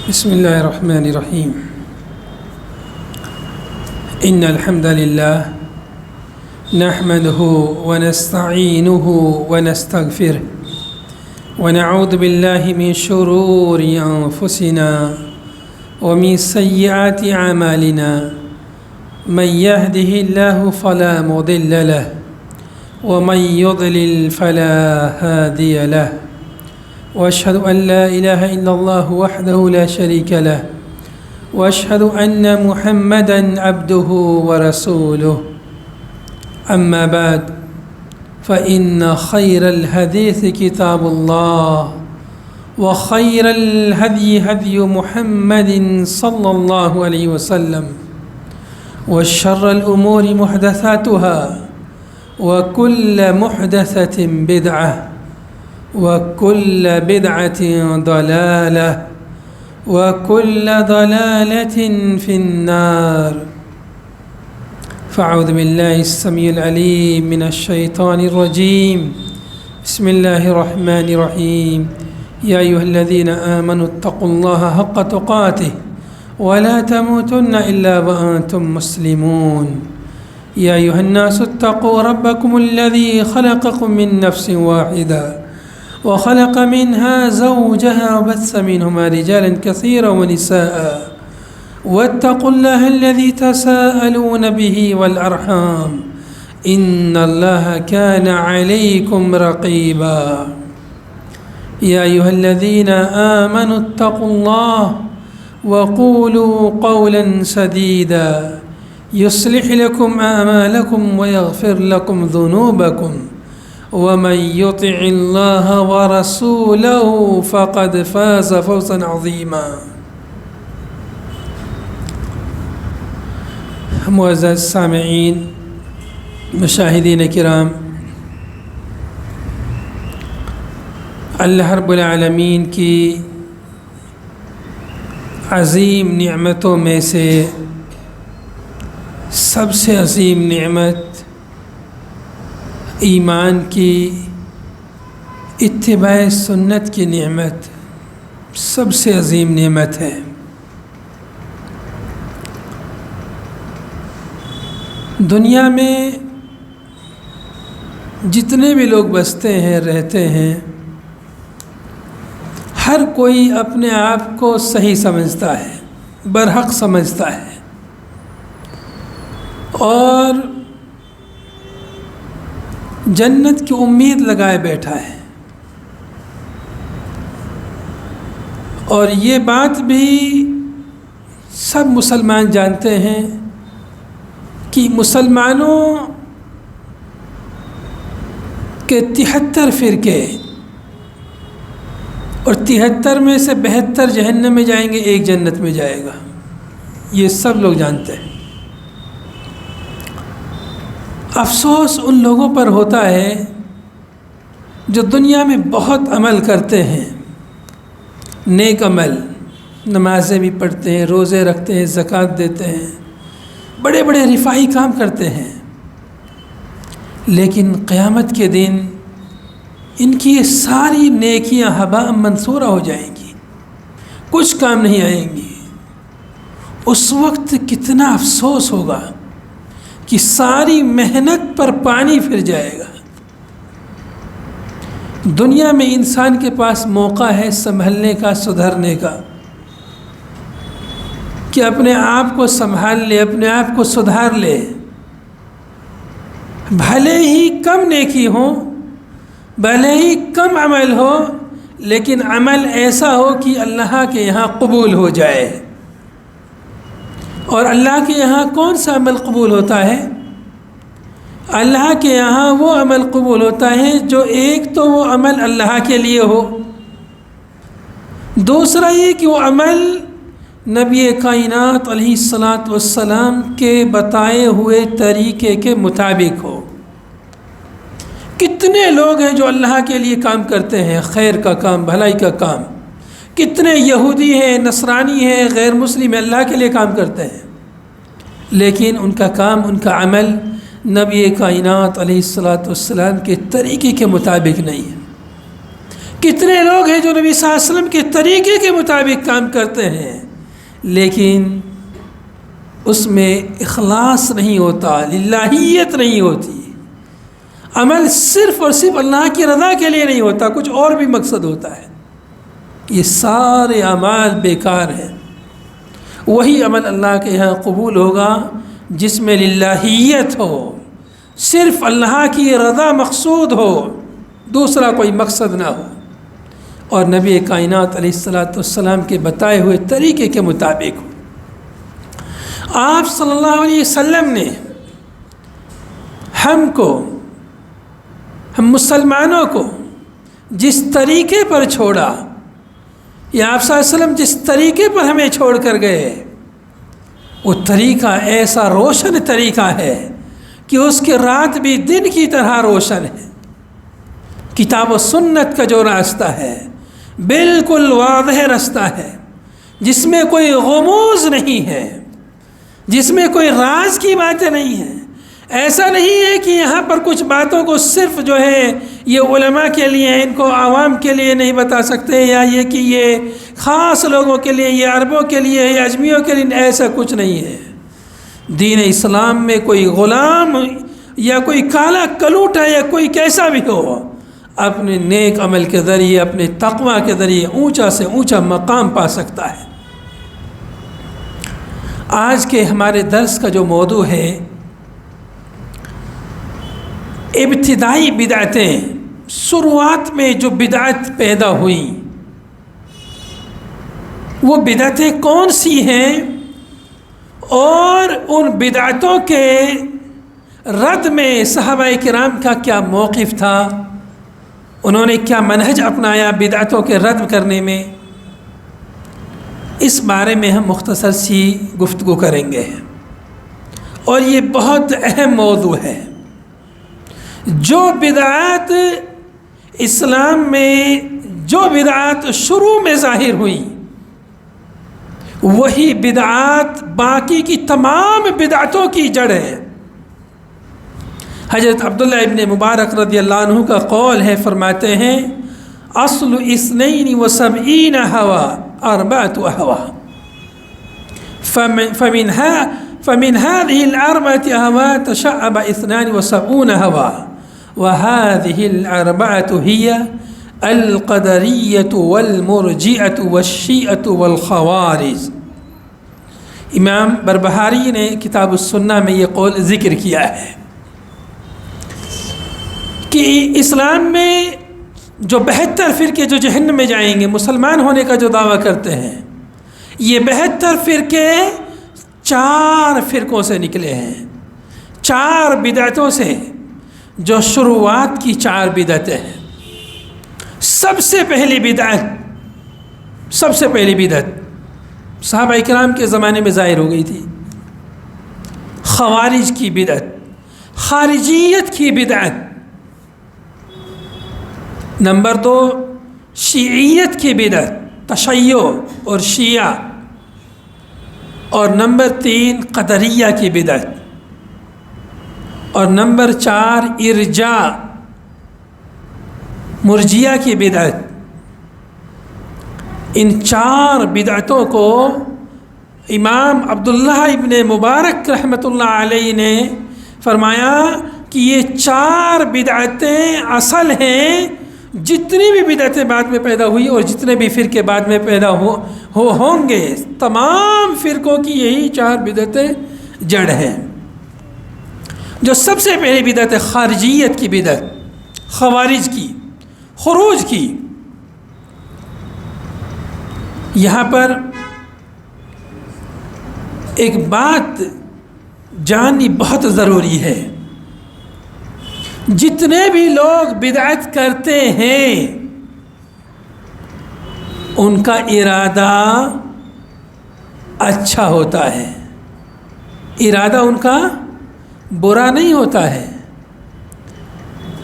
بسم الله الرحمن الرحيم. إن الحمد لله نحمده ونستعينه ونستغفره ونعوذ بالله من شرور أنفسنا ومن سيئات أعمالنا. من يهده الله فلا مضل له ومن يضلل فلا هادي له. وأشهد أن لا إله إلا الله وحده لا شريك له وأشهد أن محمدًا عبده ورسوله. أما بعد فإن خير الحديث كتاب الله وخير الهدي هدي محمد صلى الله عليه وسلم وشر الأمور محدثاتها وكل محدثة بدعة وكل بدعة ضلالة وكل ضلالة في النار. فأعوذ بالله السميع العليم من الشيطان الرجيم. بسم الله الرحمن الرحيم. يا أيها الذين آمنوا اتقوا الله حق تقاته ولا تموتن إلا وأنتم مسلمون. يا أيها الناس اتقوا ربكم الذي خلقكم من نفس واحدة وخلق منها زوجها وبث منهما رجالا كثيرا ونساء واتقوا الله الذي تساءلون به والأرحام إن الله كان عليكم رقيبا. يا أيها الذين آمنوا اتقوا الله وقولوا قولا سديدا يصلح لكم أعمالكم ويغفر لكم ذنوبكم ومن يطع الله ورسوله فقد فاز فوزا عظيما. معزز سامعین، مشاہدین کرام، اللہ رب العالمین کی عظیم نعمتوں میں سے سب سے عظیم نعمت ایمان کی، اتباع سنت کی نعمت سب سے عظیم نعمت ہے۔ دنیا میں جتنے بھی لوگ بستے ہیں، رہتے ہیں، ہر کوئی اپنے آپ کو صحیح سمجھتا ہے، برحق سمجھتا ہے، اور جنت کی امید لگائے بیٹھا ہے۔ اور یہ بات بھی سب مسلمان جانتے ہیں کہ مسلمانوں کے 73 فرقے، اور 73 میں سے 72 جہنم میں جائیں گے، ایک جنت میں جائے گا، یہ سب لوگ جانتے ہیں۔ افسوس ان لوگوں پر ہوتا ہے جو دنیا میں بہت عمل کرتے ہیں، نیک عمل، نمازیں بھی پڑھتے ہیں، روزے رکھتے ہیں، زکوٰۃ دیتے ہیں، بڑے بڑے رفاہی کام کرتے ہیں، لیکن قیامت کے دن ان کی یہ ساری نیکیاں ہباء منثورہ ہو جائیں گی، کچھ کام نہیں آئیں گی۔ اس وقت کتنا افسوس ہوگا کہ ساری محنت پر پانی پھر جائے گا۔ دنیا میں انسان کے پاس موقع ہے سنبھلنے کا، سدھرنے کا، کہ اپنے آپ کو سنبھال لے، اپنے آپ کو سدھار لے، بھلے ہی کم نیکی ہو، بھلے ہی کم عمل ہو، لیکن عمل ایسا ہو کہ اللہ کے یہاں قبول ہو جائے۔ اور اللہ کے یہاں کون سا عمل قبول ہوتا ہے؟ اللہ کے یہاں وہ عمل قبول ہوتا ہے جو ایک تو وہ عمل اللہ کے لیے ہو، دوسرا یہ کہ وہ عمل نبی کائنات علیہ الصلاۃ والسلام کے بتائے ہوئے طریقے کے مطابق ہو۔ کتنے لوگ ہیں جو اللہ کے لیے کام کرتے ہیں، خیر کا کام، بھلائی کا کام، کتنے یہودی ہیں، نصرانی ہیں، غیر مسلم ہیں، اللہ کے لیے کام کرتے ہیں، لیکن ان کا کام، ان کا عمل نبی کائنات علیہ الصلاۃ والسلام کے طریقے کے مطابق نہیں ہے۔ کتنے لوگ ہیں جو نبی صلی اللہ علیہ وسلم کے طریقے کے مطابق کام کرتے ہیں لیکن اس میں اخلاص نہیں ہوتا، للہیت نہیں ہوتی، عمل صرف اور صرف اللہ کی رضا کے لیے نہیں ہوتا، کچھ اور بھی مقصد ہوتا ہے۔ یہ سارے اعمال بیکار ہیں۔ وہی عمل اللہ کے یہاں قبول ہوگا جس میں للہیت ہو، صرف اللہ کی رضا مقصود ہو، دوسرا کوئی مقصد نہ ہو، اور نبی کائنات علیہ الصلاۃ والسلام کے بتائے ہوئے طریقے کے مطابق ہو۔ آپ صلی اللہ علیہ وسلم نے ہم مسلمانوں کو جس طریقے پر چھوڑا، یا آپ صلی اللہ علیہ وسلم جس طریقے پر ہمیں چھوڑ کر گئے، وہ طریقہ ایسا روشن طریقہ ہے کہ اس کے رات بھی دن کی طرح روشن ہے۔ کتاب و سنت کا جو راستہ ہے بالکل واضح راستہ ہے، جس میں کوئی غموض نہیں ہے، جس میں کوئی راز کی باتیں نہیں ہیں۔ ایسا نہیں ہے کہ یہاں پر کچھ باتوں کو صرف جو ہے یہ علماء کے لیے ہیں، ان کو عوام کے لیے نہیں بتا سکتے، یا یہ کہ یہ خاص لوگوں کے لیے، یہ عربوں کے لیے، یہ اجمیوں کے لیے، ایسا کچھ نہیں ہے۔ دین اسلام میں کوئی غلام یا کوئی کالا کلوٹا یا کوئی کیسا بھی ہو، اپنے نیک عمل کے ذریعے، اپنے تقوی کے ذریعے اونچا سے اونچا مقام پا سکتا ہے۔ آج کے ہمارے درس کا جو موضوع ہے، ابتدائی بدعتیں، شروعات میں جو بدعت پیدا ہوئیں وہ بدعتیں کون سی ہیں، اور ان بدعتوں کے رد میں صحابہ کرام کا کیا موقف تھا، انہوں نے کیا منہج اپنایا بدعتوں کے رد کرنے میں، اس بارے میں ہم مختصر سی گفتگو کریں گے۔ اور یہ بہت اہم موضوع ہے۔ جو بدعات اسلام میں، جو بدعات شروع میں ظاہر ہوئیں، وہی بدعات باقی کی تمام بدعتوں کی جڑ ہے۔ حضرت عبداللہ ابن مبارک رضی اللہ عنہ کا قول ہے، فرماتے ہیں اصل 72 ہوا 4 ہوا فمن هذه ال4 ہوا تشعب 72 ہوا وهذه ال4 هي القدریۃ والمرجئۃ والشیعۃ والخوارج۔ امام بربہاری نے کتاب السنہ میں یہ قول ذکر کیا ہے کہ اسلام میں جو 72 فرقے جو جہنم میں جائیں گے، مسلمان ہونے کا جو دعویٰ کرتے ہیں، یہ 72 فرقے 4 فرقوں سے نکلے ہیں، 4 بدعتوں سے، جو شروعات کی 4 بدعتیں ہیں۔ سب سے پہلی بدعت صحابہ اکرام کے زمانے میں ظاہر ہو گئی تھی، خوارج کی بدعت، خارجیت کی بدعت۔ نمبر 2 شیعیت کی بدعت، تشیع اور شیعہ۔ اور نمبر 3 قدریہ کی بدعت۔ اور نمبر 4 ارجاء، مرجیہ کی بدعت۔ ان 4 بدعتوں کو امام عبداللہ ابن مبارک رحمۃ اللہ علیہ نے فرمایا کہ یہ 4 بدعتیں اصل ہیں، جتنی بھی بدعتیں بعد میں پیدا ہوئی اور جتنے بھی فرقے بعد میں پیدا ہوں گے، تمام فرقوں کی یہی 4 بدعتیں جڑ ہیں۔ جو سب سے پہلی بدعت ہے خارجیت کی بدعت، خوارج کی، خروج کی۔ یہاں پر ایک بات جاننی بہت ضروری ہے، جتنے بھی لوگ بدعت کرتے ہیں ان کا ارادہ اچھا ہوتا ہے، ارادہ ان کا برا نہیں ہوتا ہے۔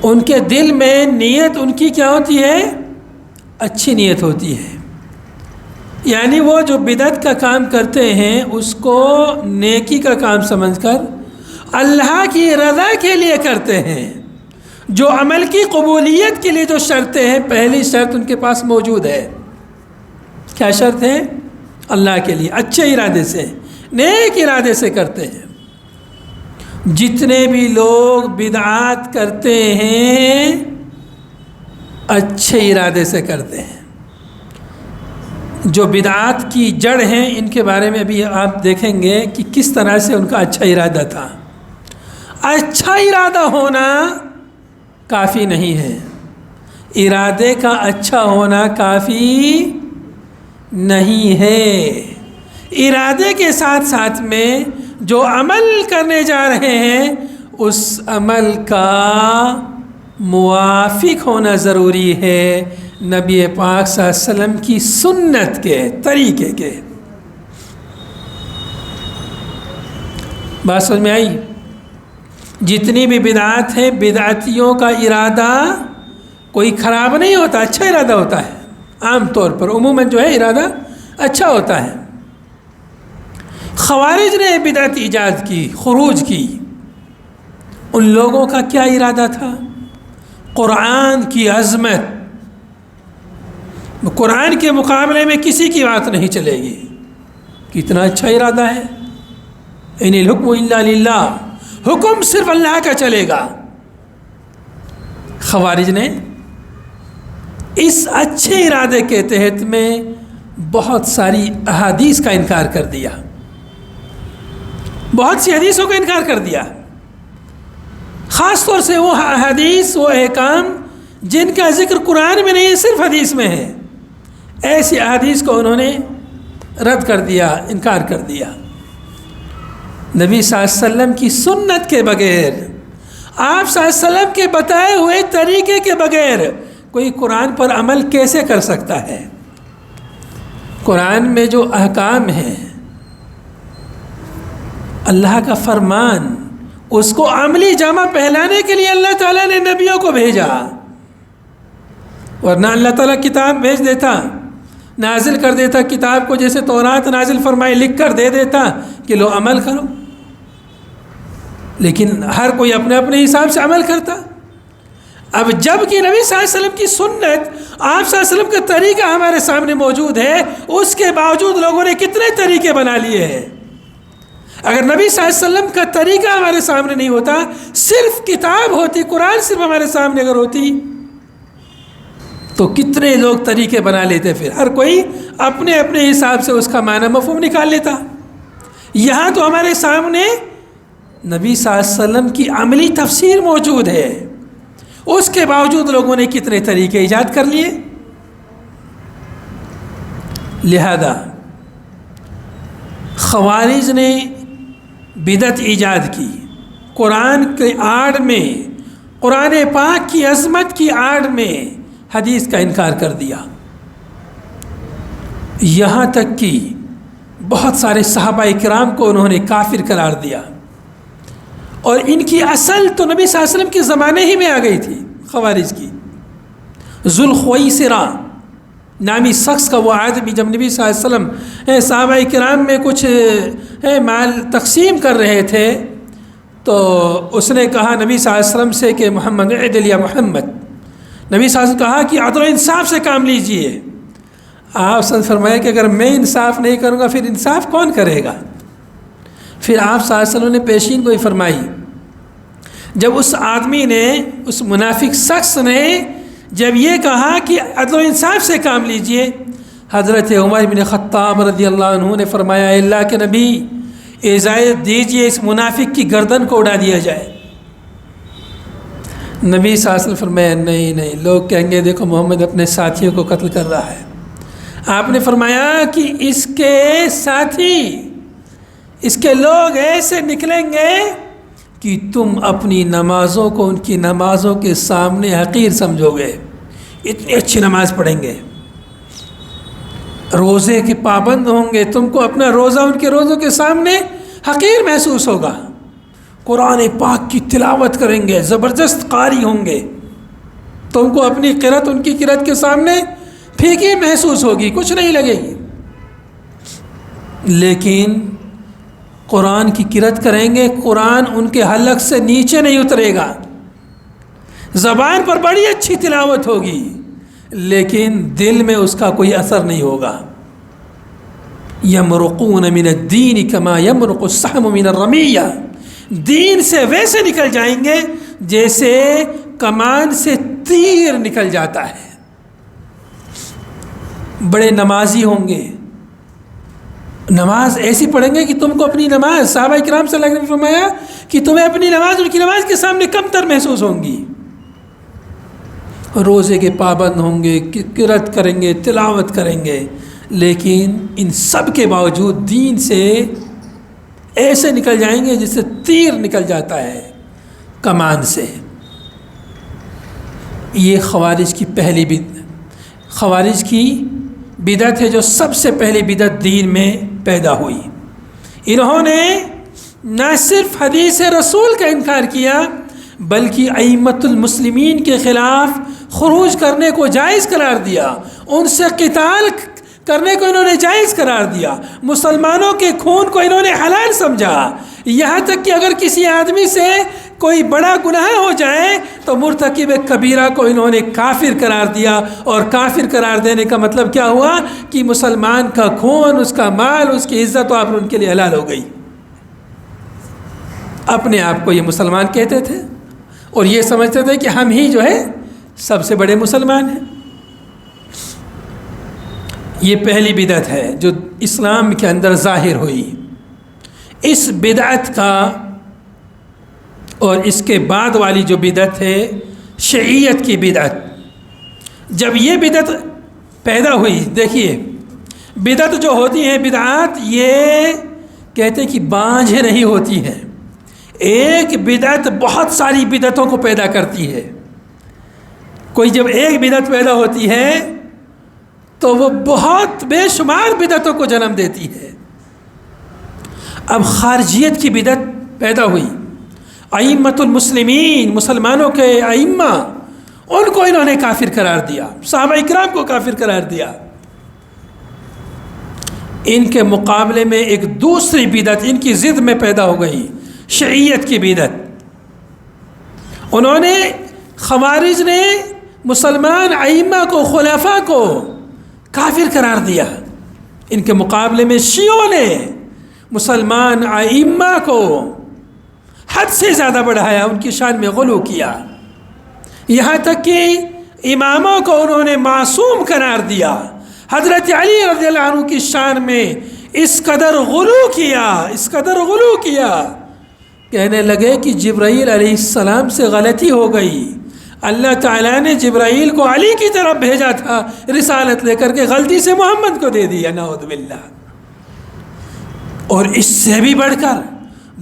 ان کے دل میں نیت ان کی کیا ہوتی ہے؟ اچھی نیت ہوتی ہے۔ یعنی وہ جو بدعت کا کام کرتے ہیں اس کو نیکی کا کام سمجھ کر اللہ کی رضا کے لیے کرتے ہیں۔ جو عمل کی قبولیت کے لیے جو شرطیں ہیں، پہلی شرط ان کے پاس موجود ہے. کیا شرط ہے؟ اللہ کے لیے اچھے ارادے سے، نیک ارادے سے کرتے ہیں. جتنے بھی لوگ بدعات کرتے ہیں اچھے ارادے سے کرتے ہیں. جو بدعات کی جڑ ہیں ان کے بارے میں ابھی آپ دیکھیں گے کہ کس طرح سے ان کا اچھا ارادہ تھا. اچھا ارادہ ہونا کافی نہیں ہے، ارادے کا اچھا ہونا کافی نہیں ہے. ارادے کے ساتھ ساتھ میں جو عمل کرنے جا رہے ہیں اس عمل کا موافق ہونا ضروری ہے نبی پاک صلی اللہ علیہ وسلم کی سنت کے طریقے کے. بات سمجھ میں آئی؟ جتنی بھی بدعات ہیں، بدعتیوں کا ارادہ کوئی خراب نہیں ہوتا، اچھا ارادہ ہوتا ہے. عام طور پر عموماً جو ہے ارادہ اچھا ہوتا ہے. خوارج نے بدعت ایجاد کی، خروج کی، ان لوگوں کا کیا ارادہ تھا؟ قرآن کی عظمت، قرآن کے مقابلے میں کسی کی بات نہیں چلے گی. کتنا اچھا ارادہ ہے. ان الحکم الا للہ، حکم صرف اللہ کا چلے گا. خوارج نے اس اچھے ارادے کے تحت میں بہت ساری احادیث کا انکار کر دیا، بہت سی حدیثوں کا انکار کر دیا. خاص طور سے وہ احادیث، وہ احکام جن کا ذکر قرآن میں نہیں ہے، صرف حدیث میں ہے، ایسی احادیث کو انہوں نے رد کر دیا، انکار کر دیا. نبی صلی اللہ علیہ وسلم کی سنت کے بغیر، آپ صلی اللہ علیہ وسلم کے بتائے ہوئے طریقے کے بغیر کوئی قرآن پر عمل کیسے کر سکتا ہے؟ قرآن میں جو احکام ہیں، اللہ کا فرمان، اس کو عملی جامہ پہلانے کے لیے اللہ تعالیٰ نے نبیوں کو بھیجا. ورنہ اللہ تعالیٰ کتاب بھیج دیتا، نازل کر دیتا کتاب کو، جیسے تورات نازل فرمائے لکھ کر دے دیتا کہ لو عمل کرو. لیکن ہر کوئی اپنے اپنے حساب سے عمل کرتا. اب جب کہ نبی صلی اللہ علیہ وسلم کی سنت، آپ صلی اللہ علیہ وسلم کا طریقہ ہمارے سامنے موجود ہے، اس کے باوجود لوگوں نے کتنے طریقے بنا لیے ہیں. اگر نبی صلی اللہ علیہ وسلم کا طریقہ ہمارے سامنے نہیں ہوتا، صرف کتاب ہوتی، قرآن صرف ہمارے سامنے اگر ہوتی، تو کتنے لوگ طریقے بنا لیتے. پھر ہر کوئی اپنے اپنے حساب سے اس کا معنی مفہوم نکال لیتا. یہاں تو ہمارے سامنے نبی صلی اللہ علیہ وسلم کی عملی تفسیر موجود ہے، اس کے باوجود لوگوں نے کتنے طریقے ایجاد کر لیے. لہذا خوارج نے بدعت ایجاد کی، قرآن کے آڑ میں، قرآن پاک کی عظمت کی آڑ میں حدیث کا انکار کر دیا. یہاں تک کہ بہت سارے صحابہ کرام کو انہوں نے کافر قرار دیا. اور ان کی اصل تو نبی صلی اللہ علیہ وسلم کے زمانے ہی میں آ گئی تھی خوارج کی. ذوالخویسرہ نامی شخص کا وہ آدمی جب نبی صلی اللہ علیہ وسلم صحابہ کرام میں کچھ مال تقسیم کر رہے تھے تو اس نے کہا نبی صلی اللہ علیہ وسلم سے کہ محمد عدل یا محمد. نبی صلی اللہ علیہ وسلم کہا کہ عدل و انصاف سے کام لیجئے. آپ صلی اللہ علیہ وسلم فرمایا کہ اگر میں انصاف نہیں کروں گا پھر انصاف کون کرے گا؟ پھر آپ صلی اللہ علیہ وسلم نے پیشین کوئی فرمائی. جب اس آدمی نے، اس منافق شخص نے جب یہ کہا کہ عدل و انصاف سے کام لیجئے، حضرت عمر بن خطاب رضی اللہ عنہ نے فرمایا اے اللہ کے نبی اجازت دیجئے اس منافق کی گردن کو اڑا دیا جائے. نبی صلی اللہ علیہ وسلم فرمایا نہیں، لوگ کہیں گے دیکھو محمد اپنے ساتھیوں کو قتل کر رہا ہے. آپ نے فرمایا کہ اس کے ساتھی، اس کے لوگ ایسے نکلیں گے کہ تم اپنی نمازوں کو ان کی نمازوں کے سامنے حقیر سمجھو گے. اتنی اچھی نماز پڑھیں گے، روزے کے پابند ہوں گے، تم کو اپنا روزہ ان کے روزوں کے سامنے حقیر محسوس ہوگا. قرآن پاک کی تلاوت کریں گے، زبردست قاری ہوں گے، تم کو اپنی قرأت ان کی قرأت کے سامنے پھیکی محسوس ہوگی، کچھ نہیں لگے گی. لیکن قرآن کی قرأت کریں گے، قرآن ان کے حلق سے نیچے نہیں اترے گا. زبان پر بڑی اچھی تلاوت ہوگی لیکن دل میں اس کا کوئی اثر نہیں ہوگا. یمرقون من الدین کما یمرق السهم من الرمیہ، دین سے ویسے نکل جائیں گے جیسے کمان سے تیر نکل جاتا ہے. بڑے نمازی ہوں گے، نماز ایسی پڑھیں گے کہ تم کو اپنی نماز، صحابہ کرام صلی اللہ علیہ وسلم نے فرمایا کہ تمہیں اپنی نماز ان کی نماز کے سامنے کمتر محسوس ہوں گی. روزے کے پابند ہوں گے، قرات کریں گے، تلاوت کریں گے، لیکن ان سب کے باوجود دین سے ایسے نکل جائیں گے جس سے تیر نکل جاتا ہے کمان سے. یہ خوارج کی پہلی خوارج کی بدعت ہے جو سب سے پہلی بدعت دین میں پیدا ہوئی. انہوں نے نہ صرف حدیث رسول کا انکار کیا بلکہ ائمۃ المسلمین کے خلاف خروج کرنے کو جائز قرار دیا، ان سے قتال کرنے کو انہوں نے جائز قرار دیا، مسلمانوں کے خون کو انہوں نے حلال سمجھا. یہاں تک کہ اگر کسی آدمی سے کوئی بڑا گناہ ہو جائے تو مرتکب کبیرہ کو انہوں نے کافر قرار دیا، اور کافر قرار دینے کا مطلب کیا ہوا کہ مسلمان کا خون، اس کا مال، اس کی عزت و آبرو ان کے لیے حلال ہو گئی. اپنے آپ کو یہ مسلمان کہتے تھے اور یہ سمجھتے تھے کہ ہم ہی جو ہے سب سے بڑے مسلمان ہیں. یہ پہلی بدعت ہے جو اسلام کے اندر ظاہر ہوئی. اس بدعت کا اور اس کے بعد والی جو بدعت ہے شیعیت کی بدعت، جب یہ بدعت پیدا ہوئی، دیکھیے بدعت جو ہوتی ہیں بدعات یہ کہتے ہیں کہ بانجھ نہیں ہوتی ہے. ایک بدعت بہت ساری بدعتوں کو پیدا کرتی ہے. کوئی جب ایک بدعت پیدا ہوتی ہے تو وہ بہت بے شمار بدعتوں کو جنم دیتی ہے. اب خارجیت کی بدعت پیدا ہوئی. ائمۃ المسلمین، مسلمانوں کے ائمہ، ان کو انہوں نے کافر قرار دیا، صحابہ اکرام کو کافر قرار دیا. ان کے مقابلے میں ایک دوسری بدعت ان کی ضد میں پیدا ہو گئی، شیعیت کی بدعت. انہوں نے، خوارج نے مسلمان ائمہ کو، خلفاء کو کافر قرار دیا. ان کے مقابلے میں شیعوں نے مسلمان ائمہ کو حد سے زیادہ بڑھایا، ان کی شان میں غلو کیا. یہاں تک کہ اماموں کو انہوں نے معصوم قرار دیا. حضرت علی رضی اللہ عنہ کی شان میں اس قدر غلو کیا کہنے لگے کہ جبرائیل علیہ السلام سے غلطی ہو گئی. اللہ تعالیٰ نے جبرائیل کو علی کی طرف بھیجا تھا رسالت لے کر کے، غلطی سے محمد کو دے دیا، نعوذ باللہ. اور اس سے بھی بڑھ کر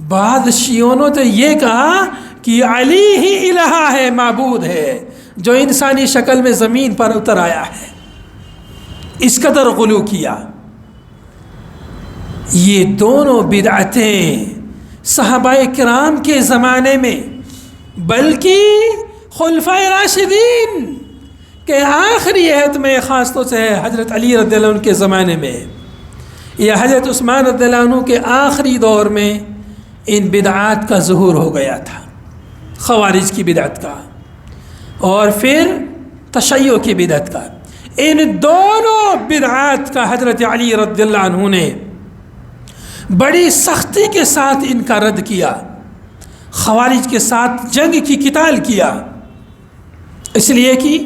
بعض شیعوں نے یہ کہا کہ علی ہی الہ ہے، معبود ہے، جو انسانی شکل میں زمین پر اتر آیا ہے. اس قدر غلو کیا. یہ دونوں بدعتیں صحابہ کرام کے زمانے میں، بلکہ خلفائے راشدین کے آخری عہد میں، خاص طور سے حضرت علی رضی اللہ عنہ کے زمانے میں یا حضرت عثمان رضی اللہ عنہ کے آخری دور میں ان بدعات کا ظہور ہو گیا تھا، خوارج کی بدعت کا اور پھر تشیع کی بدعت کا. ان دونوں بدعات کا حضرت علی رضی اللہ عنہ نے بڑی سختی کے ساتھ ان کا رد کیا، خوارج کے ساتھ جنگ کی قتال کیا. اس لیے کہ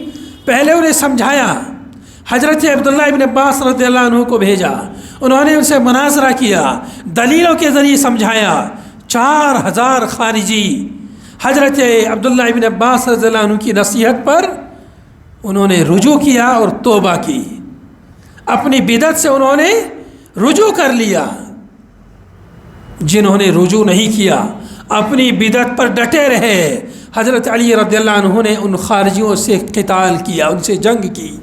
پہلے انہیں سمجھایا، حضرت عبداللہ ابن عباس رضی اللہ عنہ کو بھیجا، انہوں نے ان سے مناظرہ کیا، دلیلوں کے ذریعے سمجھایا. 4000 خارجی حضرت عبداللہ ابن عباس رضی اللہ عنہ کی نصیحت پر انہوں نے رجوع کیا اور توبہ کی. اپنی بدعت سے انہوں نے رجوع کر لیا. جنہوں نے رجوع نہیں کیا، اپنی بدعت پر ڈٹے رہے، حضرت علی رضی اللہ عنہ نے ان خارجیوں سے قتال کیا، ان سے جنگ کی.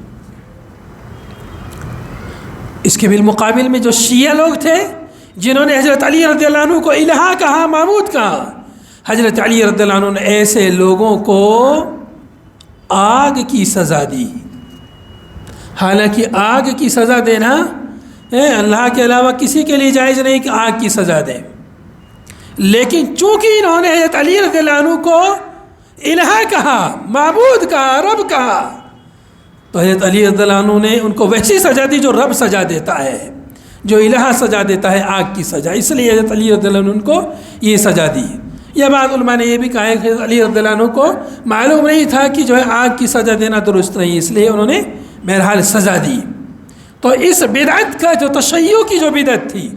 اس کے بالمقابل میں جو شیعہ لوگ تھے جنہوں نے حضرت علی رضی اللہ عنہ کو الہ کہا، معبود کہا، حضرت علی رضی اللہ عنہ نے ایسے لوگوں کو آگ کی سزا دی. حالانکہ آگ کی سزا دینا اللہ کے علاوہ کسی کے لیے جائز نہیں کہ آگ کی سزا دیں، لیکن چونکہ انہوں نے حضرت علی رضی اللہ عنہ کو الہ کہا، معبود کہا، رب کہا، تو حضرت علی رضی اللہ عنہ نے ان کو ویسی سزا دی جو رب سزا دیتا ہے، جو الہ سزا دیتا ہے، آگ کی سزا. اس لیے حضرت علی رضی اللہ عنہ ان کو یہ سزا دی. یہ بات علماء نے یہ بھی کہا ہے کہ حضرت علی رضی اللہ عنہ کو معلوم نہیں تھا کہ جو ہے آگ کی سزا دینا درست نہیں، اس لیے انہوں نے بہرحال سزا دی. تو اس بدعت کا جو تشیع کی جو بدعت تھی،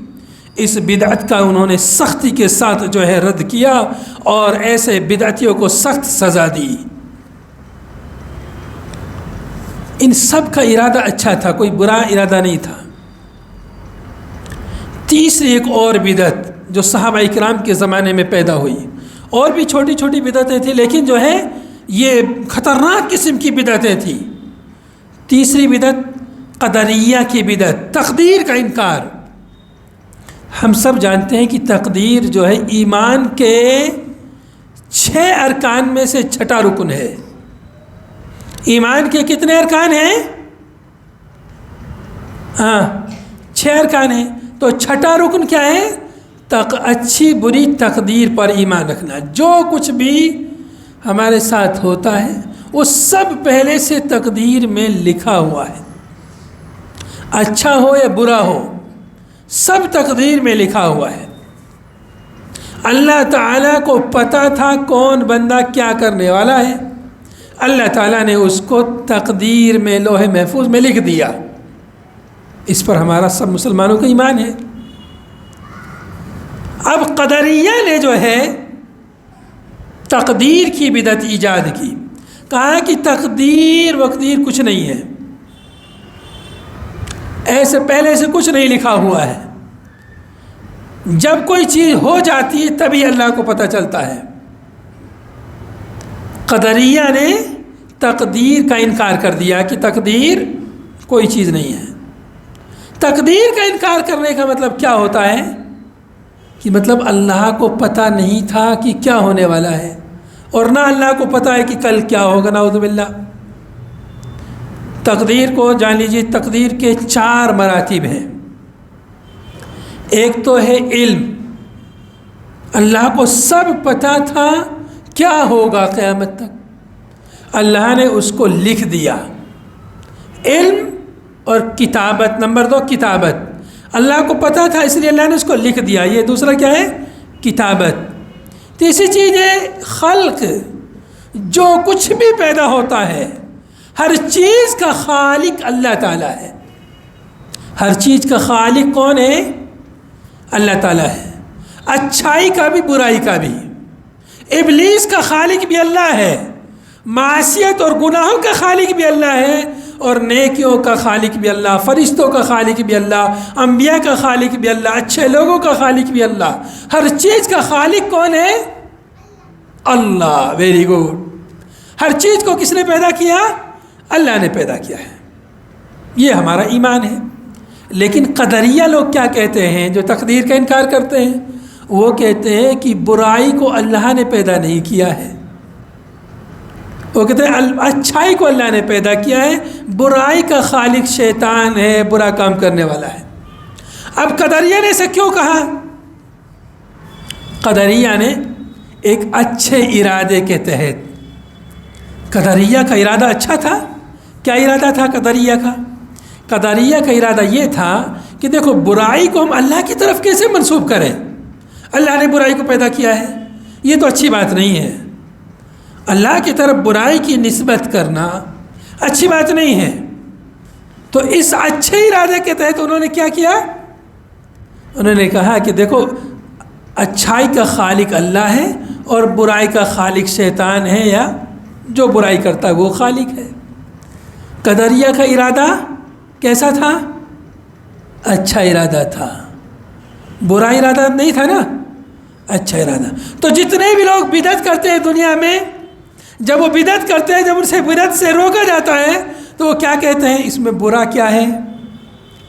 اس بدعت کا انہوں نے سختی کے ساتھ جو ہے رد کیا اور ایسے بدعتیوں کو سخت سزا دی. ان سب کا ارادہ اچھا تھا، کوئی برا ارادہ نہیں تھا. تیسری ایک اور بدعت جو صحابہ اکرام کے زمانے میں پیدا ہوئی، اور بھی چھوٹی چھوٹی بدعتیں تھیں لیکن جو ہے یہ خطرناک قسم کی بدعتیں تھیں. تیسری بدعت قدریہ کی بدعت، تقدیر کا انکار. ہم سب جانتے ہیں کہ تقدیر جو ہے ایمان کے 6 ارکان میں سے 6واں رکن ہے. ایمان کے کتنے ارکان ہیں؟ 6 ارکان ہیں. تو 6واں رکن کیا ہے؟ اچھی بری تقدیر پر ایمان رکھنا. جو کچھ بھی ہمارے ساتھ ہوتا ہے وہ سب پہلے سے تقدیر میں لکھا ہوا ہے، اچھا ہو یا برا ہو سب تقدیر میں لکھا ہوا ہے. اللہ تعالیٰ کو پتہ تھا کون بندہ کیا کرنے والا ہے، اللہ تعالیٰ نے اس کو تقدیر میں لوح محفوظ میں لکھ دیا. اس پر ہمارا سب مسلمانوں کا ایمان ہے. اب قدریہ نے جو ہے تقدیر کی بدعت ایجاد کی، کہا کہ تقدیر وقدیر کچھ نہیں ہے، ایسے پہلے سے کچھ نہیں لکھا ہوا ہے، جب کوئی چیز ہو جاتی ہے تبھی اللہ کو پتہ چلتا ہے. قدریہ نے تقدیر کا انکار کر دیا کہ تقدیر کوئی چیز نہیں ہے. تقدیر کا انکار کرنے کا مطلب کیا ہوتا ہے کہ مطلب اللہ کو پتہ نہیں تھا کہ کیا ہونے والا ہے، اور نہ اللہ کو پتہ ہے کہ کل کیا ہوگا، نعوذ باللہ. تقدیر کو جان لیجیے، تقدیر کے 4 مراتب ہیں. ایک تو ہے علم، اللہ کو سب پتہ تھا کیا ہوگا قیامت تک، اللہ نے اس کو لکھ دیا. علم اور کتابت. نمبر 2 کتابت، اللہ کو پتہ تھا اس لیے اللہ نے اس کو لکھ دیا. یہ دوسرا کیا ہے؟ کتابت. تیسری چیز ہے خلق. جو کچھ بھی پیدا ہوتا ہے ہر چیز کا خالق اللہ تعالیٰ ہے. ہر چیز کا خالق کون ہے؟ اللہ تعالیٰ ہے. اچھائی کا بھی برائی کا بھی. ابلیس کا خالق بھی اللہ ہے، معصیت اور گناہوں کا خالق بھی اللہ ہے، اور نیکیوں کا خالق بھی اللہ، فرشتوں کا خالق بھی اللہ، انبیاء کا خالق بھی اللہ، اچھے لوگوں کا خالق بھی اللہ. ہر چیز کا خالق کون ہے؟ اللہ. Very good. ہر چیز کو کس نے پیدا کیا؟ اللہ نے پیدا کیا ہے. یہ ہمارا ایمان ہے. لیکن قدریہ لوگ کیا کہتے ہیں جو تقدیر کا انکار کرتے ہیں؟ وہ کہتے ہیں کہ برائی کو اللہ نے پیدا نہیں کیا ہے. وہ کہتے ہیں اچھائی کو اللہ نے پیدا کیا ہے، برائی کا خالق شیطان ہے، برا کام کرنے والا ہے. اب قدریہ نے اسے کیوں کہا؟ قدریہ نے ایک اچھے ارادے کے تحت، قدریہ کا ارادہ اچھا تھا. کیا ارادہ تھا قدریہ کا؟ قدریہ کا ارادہ یہ تھا کہ دیکھو برائی کو ہم اللہ کی طرف کیسے منسوب کریں، اللہ نے برائی کو پیدا کیا ہے، یہ تو اچھی بات نہیں ہے. اللہ کی طرف برائی کی نسبت کرنا اچھی بات نہیں ہے. تو اس اچھے ارادے کے تحت انہوں نے کیا کیا؟ انہوں نے کہا کہ دیکھو اچھائی کا خالق اللہ ہے اور برائی کا خالق شیطان ہے، یا جو برائی کرتا ہے وہ خالق ہے. قدریہ کا ارادہ کیسا تھا؟ اچھا ارادہ تھا، برا ارادہ نہیں تھا نا، اچھا ارادہ. تو جتنے بھی لوگ بدعت کرتے ہیں دنیا میں، جب وہ بدعت کرتے ہیں، جب ان سے بدعت سے روکا جاتا ہے تو وہ کیا کہتے ہیں؟ اس میں برا کیا ہے؟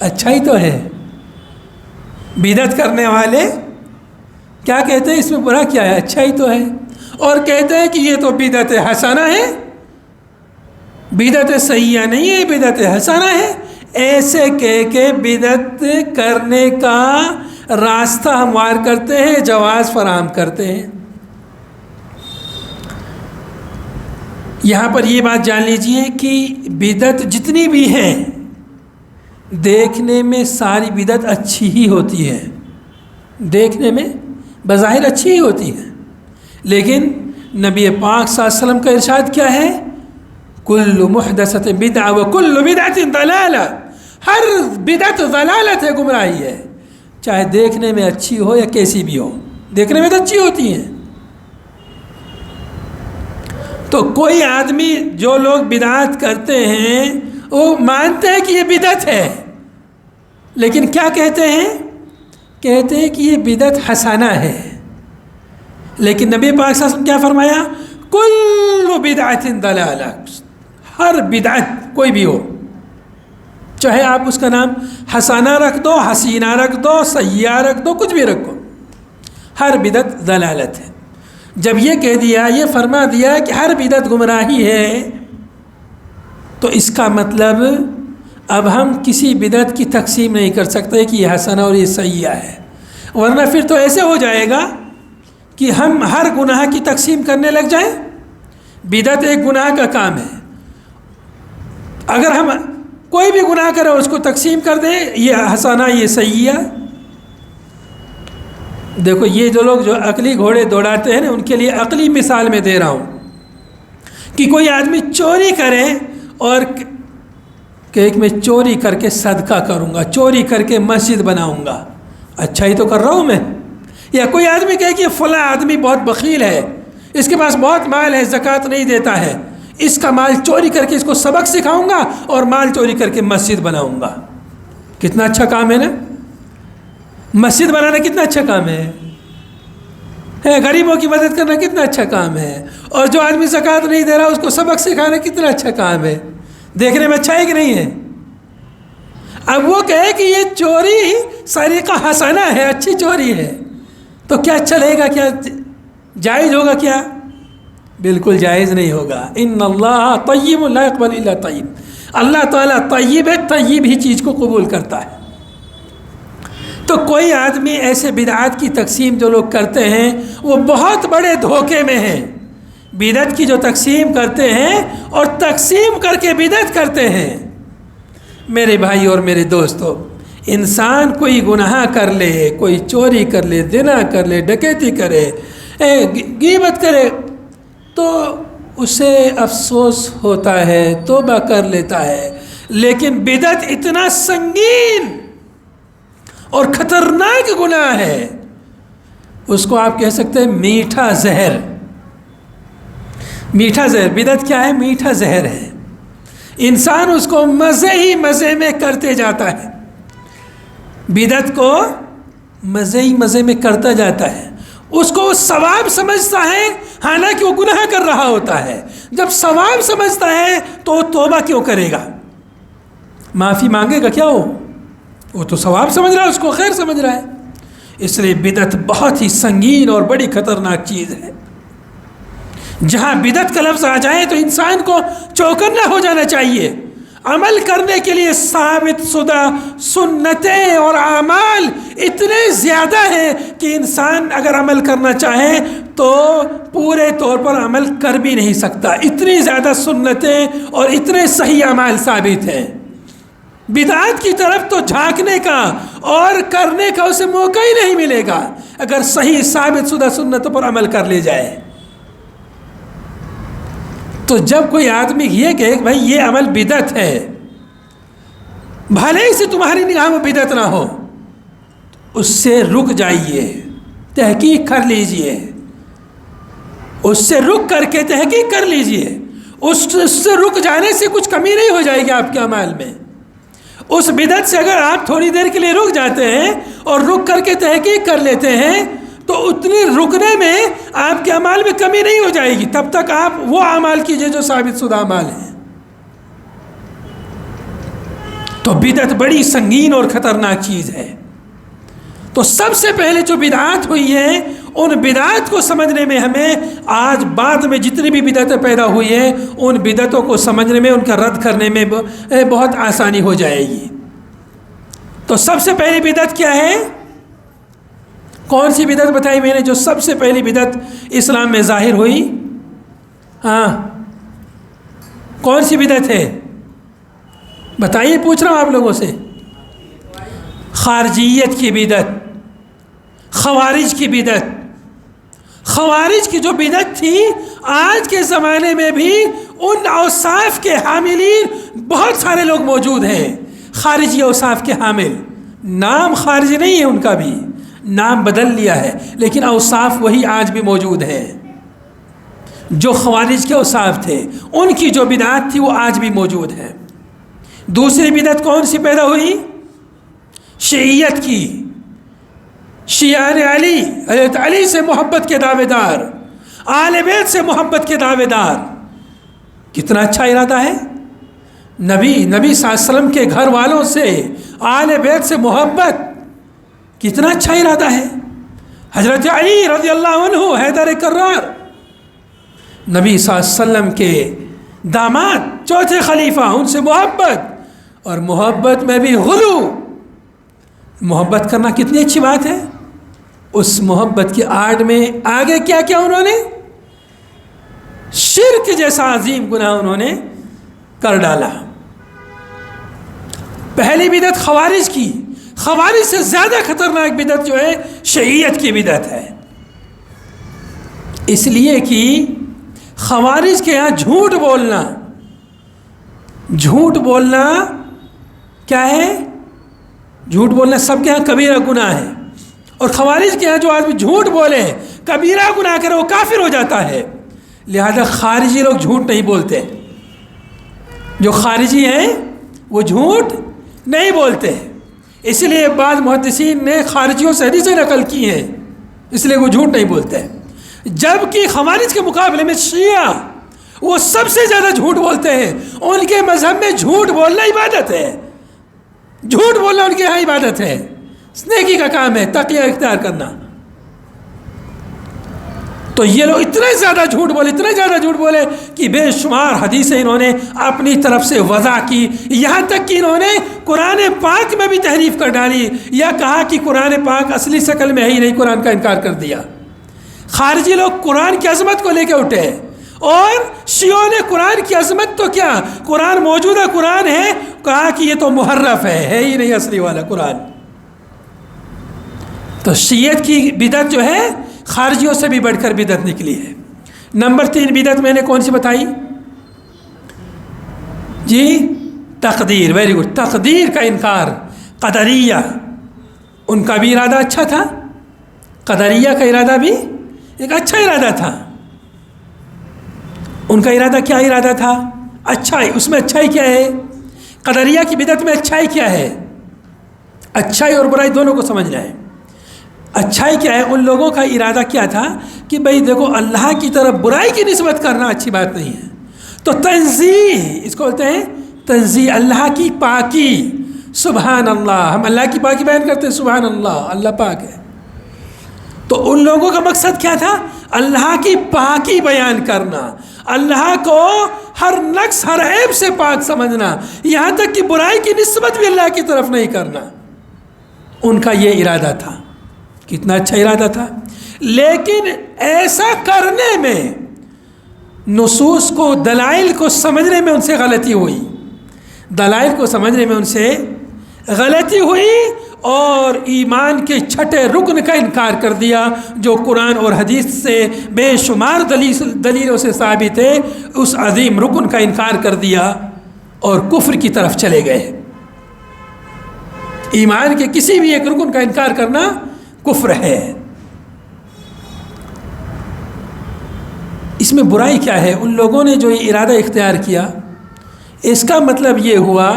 اچھا ہی تو ہے. بدعت کرنے والے کیا کہتے ہیں؟ اس میں برا کیا ہے؟ اچھا ہی تو ہے. اور کہتے ہیں کہ یہ تو بدعت حسنہ ہے، بدعت سیئہ نہیں ہے، بدعت حسنہ ہے. ایسے کہہ کے بدعت کرنے کا راستہ ہموار کرتے ہیں، جواز فراہم کرتے ہیں. یہاں پر یہ بات جان لیجئے کہ بدعت جتنی بھی ہیں دیکھنے میں ساری بدعت اچھی ہی ہوتی ہے، دیکھنے میں بظاہر اچھی ہی ہوتی ہے، لیکن نبی پاک صلی اللہ علیہ وسلم کا ارشاد کیا ہے؟ کل محدثۃ بدعہ وکل بدعۃ ضلالہ، ہر بدعت ضلالت ہے، گمراہی ہے، چاہے دیکھنے میں اچھی ہو یا کیسی بھی ہو، دیکھنے میں تو اچھی ہوتی ہیں۔ تو کوئی آدمی جو لوگ بدعات کرتے ہیں وہ مانتے ہیں کہ یہ بدعت ہے، لیکن کیا کہتے ہیں؟ کہتے ہیں کہ یہ بدعت حسنہ ہے، لیکن نبی پاک صلی اللہ علیہ وسلم کیا فرمایا؟ کل بدعت ضلالہ، ہر بدعت کوئی بھی ہو، چاہے آپ اس کا نام حسنہ رکھ دو، حسینہ رکھ دو، سیئہ رکھ دو، کچھ بھی رکھو، ہر بدعت ضلالت ہے۔ جب یہ کہہ دیا، یہ فرما دیا کہ ہر بدعت گمراہی ہے، تو اس کا مطلب اب ہم کسی بدعت کی تقسیم نہیں کر سکتے کہ یہ حسنہ اور یہ سیئہ ہے، ورنہ پھر تو ایسے ہو جائے گا کہ ہم ہر گناہ کی تقسیم کرنے لگ جائیں۔ بدعت ایک گناہ کا کام ہے، اگر ہم کوئی بھی گناہ کرے اس کو تقسیم کر دیں، یہ حسنہ یہ سیئہ۔ دیکھو یہ جو لوگ جو عقلی گھوڑے دوڑاتے ہیں نا، ان کے لیے عقلی مثال میں دے رہا ہوں کہ کوئی آدمی چوری کرے اور کہ میں چوری کر کے صدقہ کروں گا، چوری کر کے مسجد بناؤں گا، اچھا ہی تو کر رہا ہوں میں۔ یا کوئی آدمی کہے کہ فلاں آدمی بہت بخیل ہے، اس کے پاس بہت مال ہے، زکوٰۃ نہیں دیتا ہے، اس کا مال چوری کر کے اس کو سبق سکھاؤں گا اور مال چوری کر کے مسجد بناؤں گا۔ کتنا اچھا کام ہے نا، مسجد بنانا کتنا اچھا کام ہے، غریبوں کی مدد کرنا کتنا اچھا کام ہے، اور جو آدمی زکوٰۃ نہیں دے رہا اس کو سبق سکھانا کتنا اچھا کام ہے، دیکھنے میں اچھا ہے کہ نہیں ہے؟ اب وہ کہے کہ یہ چوری سریقہ حسنہ ہے، اچھی چوری ہے، تو کیا چلے گا؟ کیا جائز ہوگا؟ کیا بالکل جائز نہیں ہوگا۔ ان اللہ طیب لا یقبل الا طیب، اللہ تعالیٰ طیب ہے، طیب ہی چیز کو قبول کرتا ہے۔ تو کوئی آدمی ایسے بدعات کی تقسیم جو لوگ کرتے ہیں وہ بہت بڑے دھوکے میں ہیں۔ بدعت کی جو تقسیم کرتے ہیں اور تقسیم کر کے بدعت کرتے ہیں، میرے بھائی اور میرے دوستو، انسان کوئی گناہ کر لے، کوئی چوری کر لے، زنا کر لے، ڈکیتی کرے، غیبت کرے، تو اسے افسوس ہوتا ہے، توبہ کر لیتا ہے، لیکن بدعت اتنا سنگین اور خطرناک گناہ ہے، اس کو آپ کہہ سکتے ہیں میٹھا زہر۔ میٹھا زہر، بدعت کیا ہے؟ میٹھا زہر ہے، انسان اس کو مزے ہی مزے میں کرتے جاتا ہے، بدعت کو مزے ہی مزے میں کرتا جاتا ہے، اس کو وہ ثواب سمجھتا ہے، حالانکہ وہ گناہ کر رہا ہوتا ہے۔ جب ثواب سمجھتا ہے تو وہ توبہ کیوں کرے گا؟ معافی مانگے گا کیا؟ وہ تو ثواب سمجھ رہا ہے، اس کو خیر سمجھ رہا ہے۔ اس لیے بدعت بہت ہی سنگین اور بڑی خطرناک چیز ہے۔ جہاں بدعت کا لفظ آ جائے تو انسان کو چوکنا ہو جانا چاہیے۔ عمل کرنے کے لیے ثابت شدہ سنتیں اور اعمال اتنے زیادہ ہیں کہ انسان اگر عمل کرنا چاہے تو پورے طور پر عمل کر بھی نہیں سکتا، اتنی زیادہ سنتیں اور اتنے صحیح اعمال ثابت ہیں۔ بدعات کی طرف تو جھانکنے کا اور کرنے کا اسے موقع ہی نہیں ملے گا اگر صحیح ثابت شدہ سنتوں پر عمل کر لی جائے۔ تو جب کوئی آدمی یہ کہے کہ بھائی یہ عمل بدعت ہے، بھلے ہی سے تمہاری نگاہ میں بدعت نہ ہو، اس سے رک جائیے، تحقیق کر لیجئے، اس سے رک کر کے تحقیق کر لیجئے۔ اس سے رک جانے سے کچھ کمی نہیں ہو جائے گی آپ کے اعمال میں۔ اس بدعت سے اگر آپ تھوڑی دیر کے لیے رک جاتے ہیں اور رک کر کے تحقیق کر لیتے ہیں تو اتنی رکنے میں آپ کے اعمال میں کمی نہیں ہو جائے گی، تب تک آپ وہ اعمال کیجئے جو ثابت شدہ اعمال ہیں۔ تو بدعت بڑی سنگین اور خطرناک چیز ہے۔ تو سب سے پہلے جو بدعات ہوئی ہیں ان بدعات کو سمجھنے میں ہمیں آج بعد میں جتنی بھی بدعتیں پیدا ہوئی ہیں ان بدعتوں کو سمجھنے میں، ان کا رد کرنے میں بہت آسانی ہو جائے گی۔ تو سب سے پہلی بدعت کیا ہے؟ کون سی بدعت بتائی میں نے جو سب سے پہلی بدعت اسلام میں ظاہر ہوئی؟ ہاں، کون سی بدعت ہے بتائیے، پوچھ رہا ہوں آپ لوگوں سے. خارجیت کی بدعت، خوارج کی بدعت. خوارج کی جو بدعت تھی آج کے زمانے میں بھی ان اوصاف کے حاملین بہت سارے لوگ موجود ہیں. خارجی اوصاف کے حامل، نام خارج نہیں ہے ان کا بھی، نام بدل لیا ہے، لیکن اوصاف وہی آج بھی موجود ہیں. جو خوارج کے اوصاف تھے ان کی جو بدعت تھی وہ آج بھی موجود ہے. دوسری بدعت کون سی پیدا ہوئی؟ شیعیت کی. شیعان علی، حضرت علی سے محبت کے دعوے دار، آل بیت سے محبت کے دعوے دار. کتنا اچھا ارادہ ہے. نبی صلی اللہ علیہ وسلم کے گھر والوں سے، آل بیت سے محبت، کتنا اچھا ارادہ ہے. حضرت علی رضی اللہ عنہ حیدر کرار، نبی صلی اللہ علیہ وسلم کے داماد، چوتھے خلیفہ، ان سے محبت، اور محبت میں بھی غلو. محبت کرنا کتنی اچھی بات ہے. اس محبت کی آڑ میں آگے کیا کیا انہوں نے؟ شرک جیسا عظیم گناہ انہوں نے کر ڈالا. پہلی بدعت خوارج کی. خوارج سے زیادہ خطرناک بدعت جو ہے شیعیت کی بدعت ہے. اس لیے کہ خوارج کے یہاں جھوٹ بولنا کیا ہے؟ جھوٹ بولنا سب کے یہاں کبیرہ گناہ ہے. اور خوارج کے یہاں جو آدمی جھوٹ بولے، کبیرہ گناہ کرے، وہ کافر ہو جاتا ہے. لہذا خارجی لوگ جھوٹ نہیں بولتے. جو خارجی ہیں وہ جھوٹ نہیں بولتے. اس لیے بعض محدثین نے خارجیوں سے حدیثیں نقل کی ہیں، اس لیے وہ جھوٹ نہیں بولتے. جبکہ خوارج کے مقابلے میں شیعہ وہ سب سے زیادہ جھوٹ بولتے ہیں. ان کے مذہب میں جھوٹ بولنا عبادت ہے. جھوٹ بولنا ان کے یہاں عبادت ہے، نیکی کا کام ہے، تقیہ اختیار کرنا. تو یہ لوگ اتنے زیادہ جھوٹ بولے کہ بے شمار حدیثیں انہوں نے اپنی طرف سے وضع کی. یہاں تک کہ انہوں نے قرآن پاک میں بھی تحریف کر ڈالی، یا کہا کہ قرآن پاک اصلی شکل میں ہے ہی نہیں، قرآن کا انکار کر دیا. خارجی لوگ قرآن کی عظمت کو لے کے اٹھے، اور شیعوں نے قرآن کی عظمت تو کیا، قرآن موجودہ قرآن ہے، کہا کہ یہ تو محرف ہے ہی نہیں اصلی والا قرآن. تو شیعت کی بدعت جو ہے خارجیوں سے بھی بڑھ کر بدعت نکلی ہے. نمبر 3 بدعت میں نے کون سی بتائی جی؟ تقدیر. Very good. تقدیر کا انکار. قدریہ، ان کا بھی ارادہ اچھا تھا. قدریہ کا ارادہ بھی ایک اچھا ارادہ تھا. ان کا ارادہ کیا ارادہ تھا؟ اچھائی. اس میں اچھائی کیا ہے؟ قدریہ کی بدعت میں اچھائی کیا ہے؟ اچھائی اور برائی دونوں کو سمجھنا ہے. اچھائی کیا ہے؟ ان لوگوں کا ارادہ کیا تھا کہ بھئی دیکھو، اللہ کی طرف برائی کی نسبت کرنا اچھی بات نہیں ہے. تو تنزیہ، اس کو بولتے ہیں تنزیہ، اللہ کی پاکی. سبحان اللہ، ہم اللہ کی پاکی بیان کرتے ہیں، سبحان اللہ، اللہ پاک ہے. تو ان لوگوں کا مقصد کیا تھا؟ اللہ کی پاکی بیان کرنا، اللہ کو ہر نقص، ہر عیب سے پاک سمجھنا، یہاں تک کہ برائی کی نسبت بھی اللہ کی طرف نہیں کرنا. ان کا یہ ارادہ تھا. کتنا اچھا ارادہ تھا. لیکن ایسا کرنے میں نصوص کو، دلائل کو سمجھنے میں ان سے غلطی ہوئی. دلائل کو سمجھنے میں ان سے غلطی ہوئی، اور ایمان کے چھٹے رکن کا انکار کر دیا، جو قرآن اور حدیث سے بے شمار دلیلوں سے ثابت ہے. اس عظیم رکن کا انکار کر دیا اور کفر کی طرف چلے گئے. ایمان کے کسی بھی ایک رکن کا انکار کرنا کفر ہے. اس میں برائی کیا ہے؟ ان لوگوں نے جو یہ ارادہ اختیار کیا، اس کا مطلب یہ ہوا،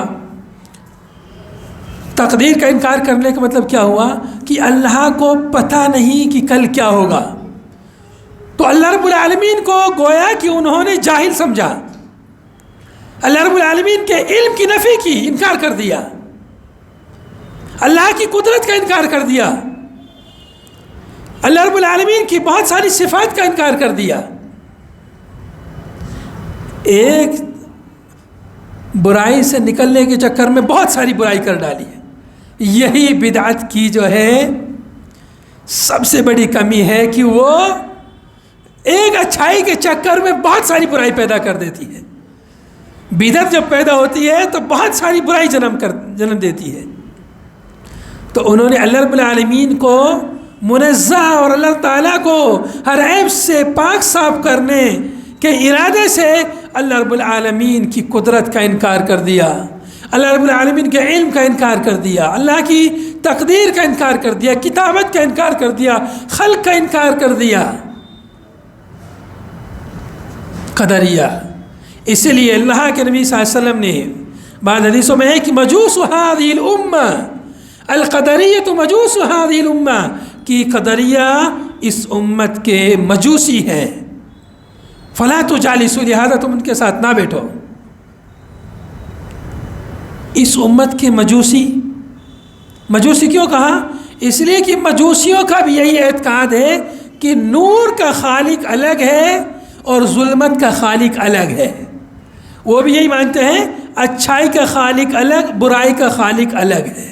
تقدیر کا انکار کرنے کا مطلب کیا ہوا کہ اللہ کو پتہ نہیں کہ کل کیا ہوگا. تو اللہ رب العالمین کو گویا کہ انہوں نے جاہل سمجھا. اللہ رب العالمین کے علم کی نفی کی، انکار کر دیا. اللہ کی قدرت کا انکار کر دیا. اللہ رب العالمین کی بہت ساری صفات کا انکار کر دیا. ایک برائی سے نکلنے کے چکر میں بہت ساری برائی کر ڈالی ہے. یہی بدعت کی جو ہے سب سے بڑی کمی ہے کہ وہ ایک اچھائی کے چکر میں بہت ساری برائی پیدا کر دیتی ہے. بدعت جب پیدا ہوتی ہے تو بہت ساری برائی جنم دیتی ہے. تو انہوں نے اللہ رب العالمین کو منزہ اور اللہ تعالیٰ کو ہر عیب سے پاک صاف کرنے کے ارادے سے اللہ رب العالمین کی قدرت کا انکار کر دیا، اللہ رب العالمین کے علم کا انکار کر دیا، اللہ کی تقدیر کا انکار کر دیا، کتابت کا انکار کر دیا، خلق کا انکار کر دیا. قدریہ. اسی لیے اللہ کے نبی صلی اللہ علیہ وسلم نے بعض حدیثوں میں ہے کہ مجوس هذه الامہ القدریۃ مجوس هذه الامہ، کہ قدریہ اس امت کے مجوسی ہیں. فلا تجالسوا، لہذا تم ان کے ساتھ نہ بیٹھو. اس امت کے مجوسی کیوں کہا؟ اس لیے کہ مجوسیوں کا بھی یہی اعتقاد ہے کہ نور کا خالق الگ ہے اور ظلمت کا خالق الگ ہے. وہ بھی یہی مانتے ہیں اچھائی کا خالق الگ، برائی کا خالق الگ ہے،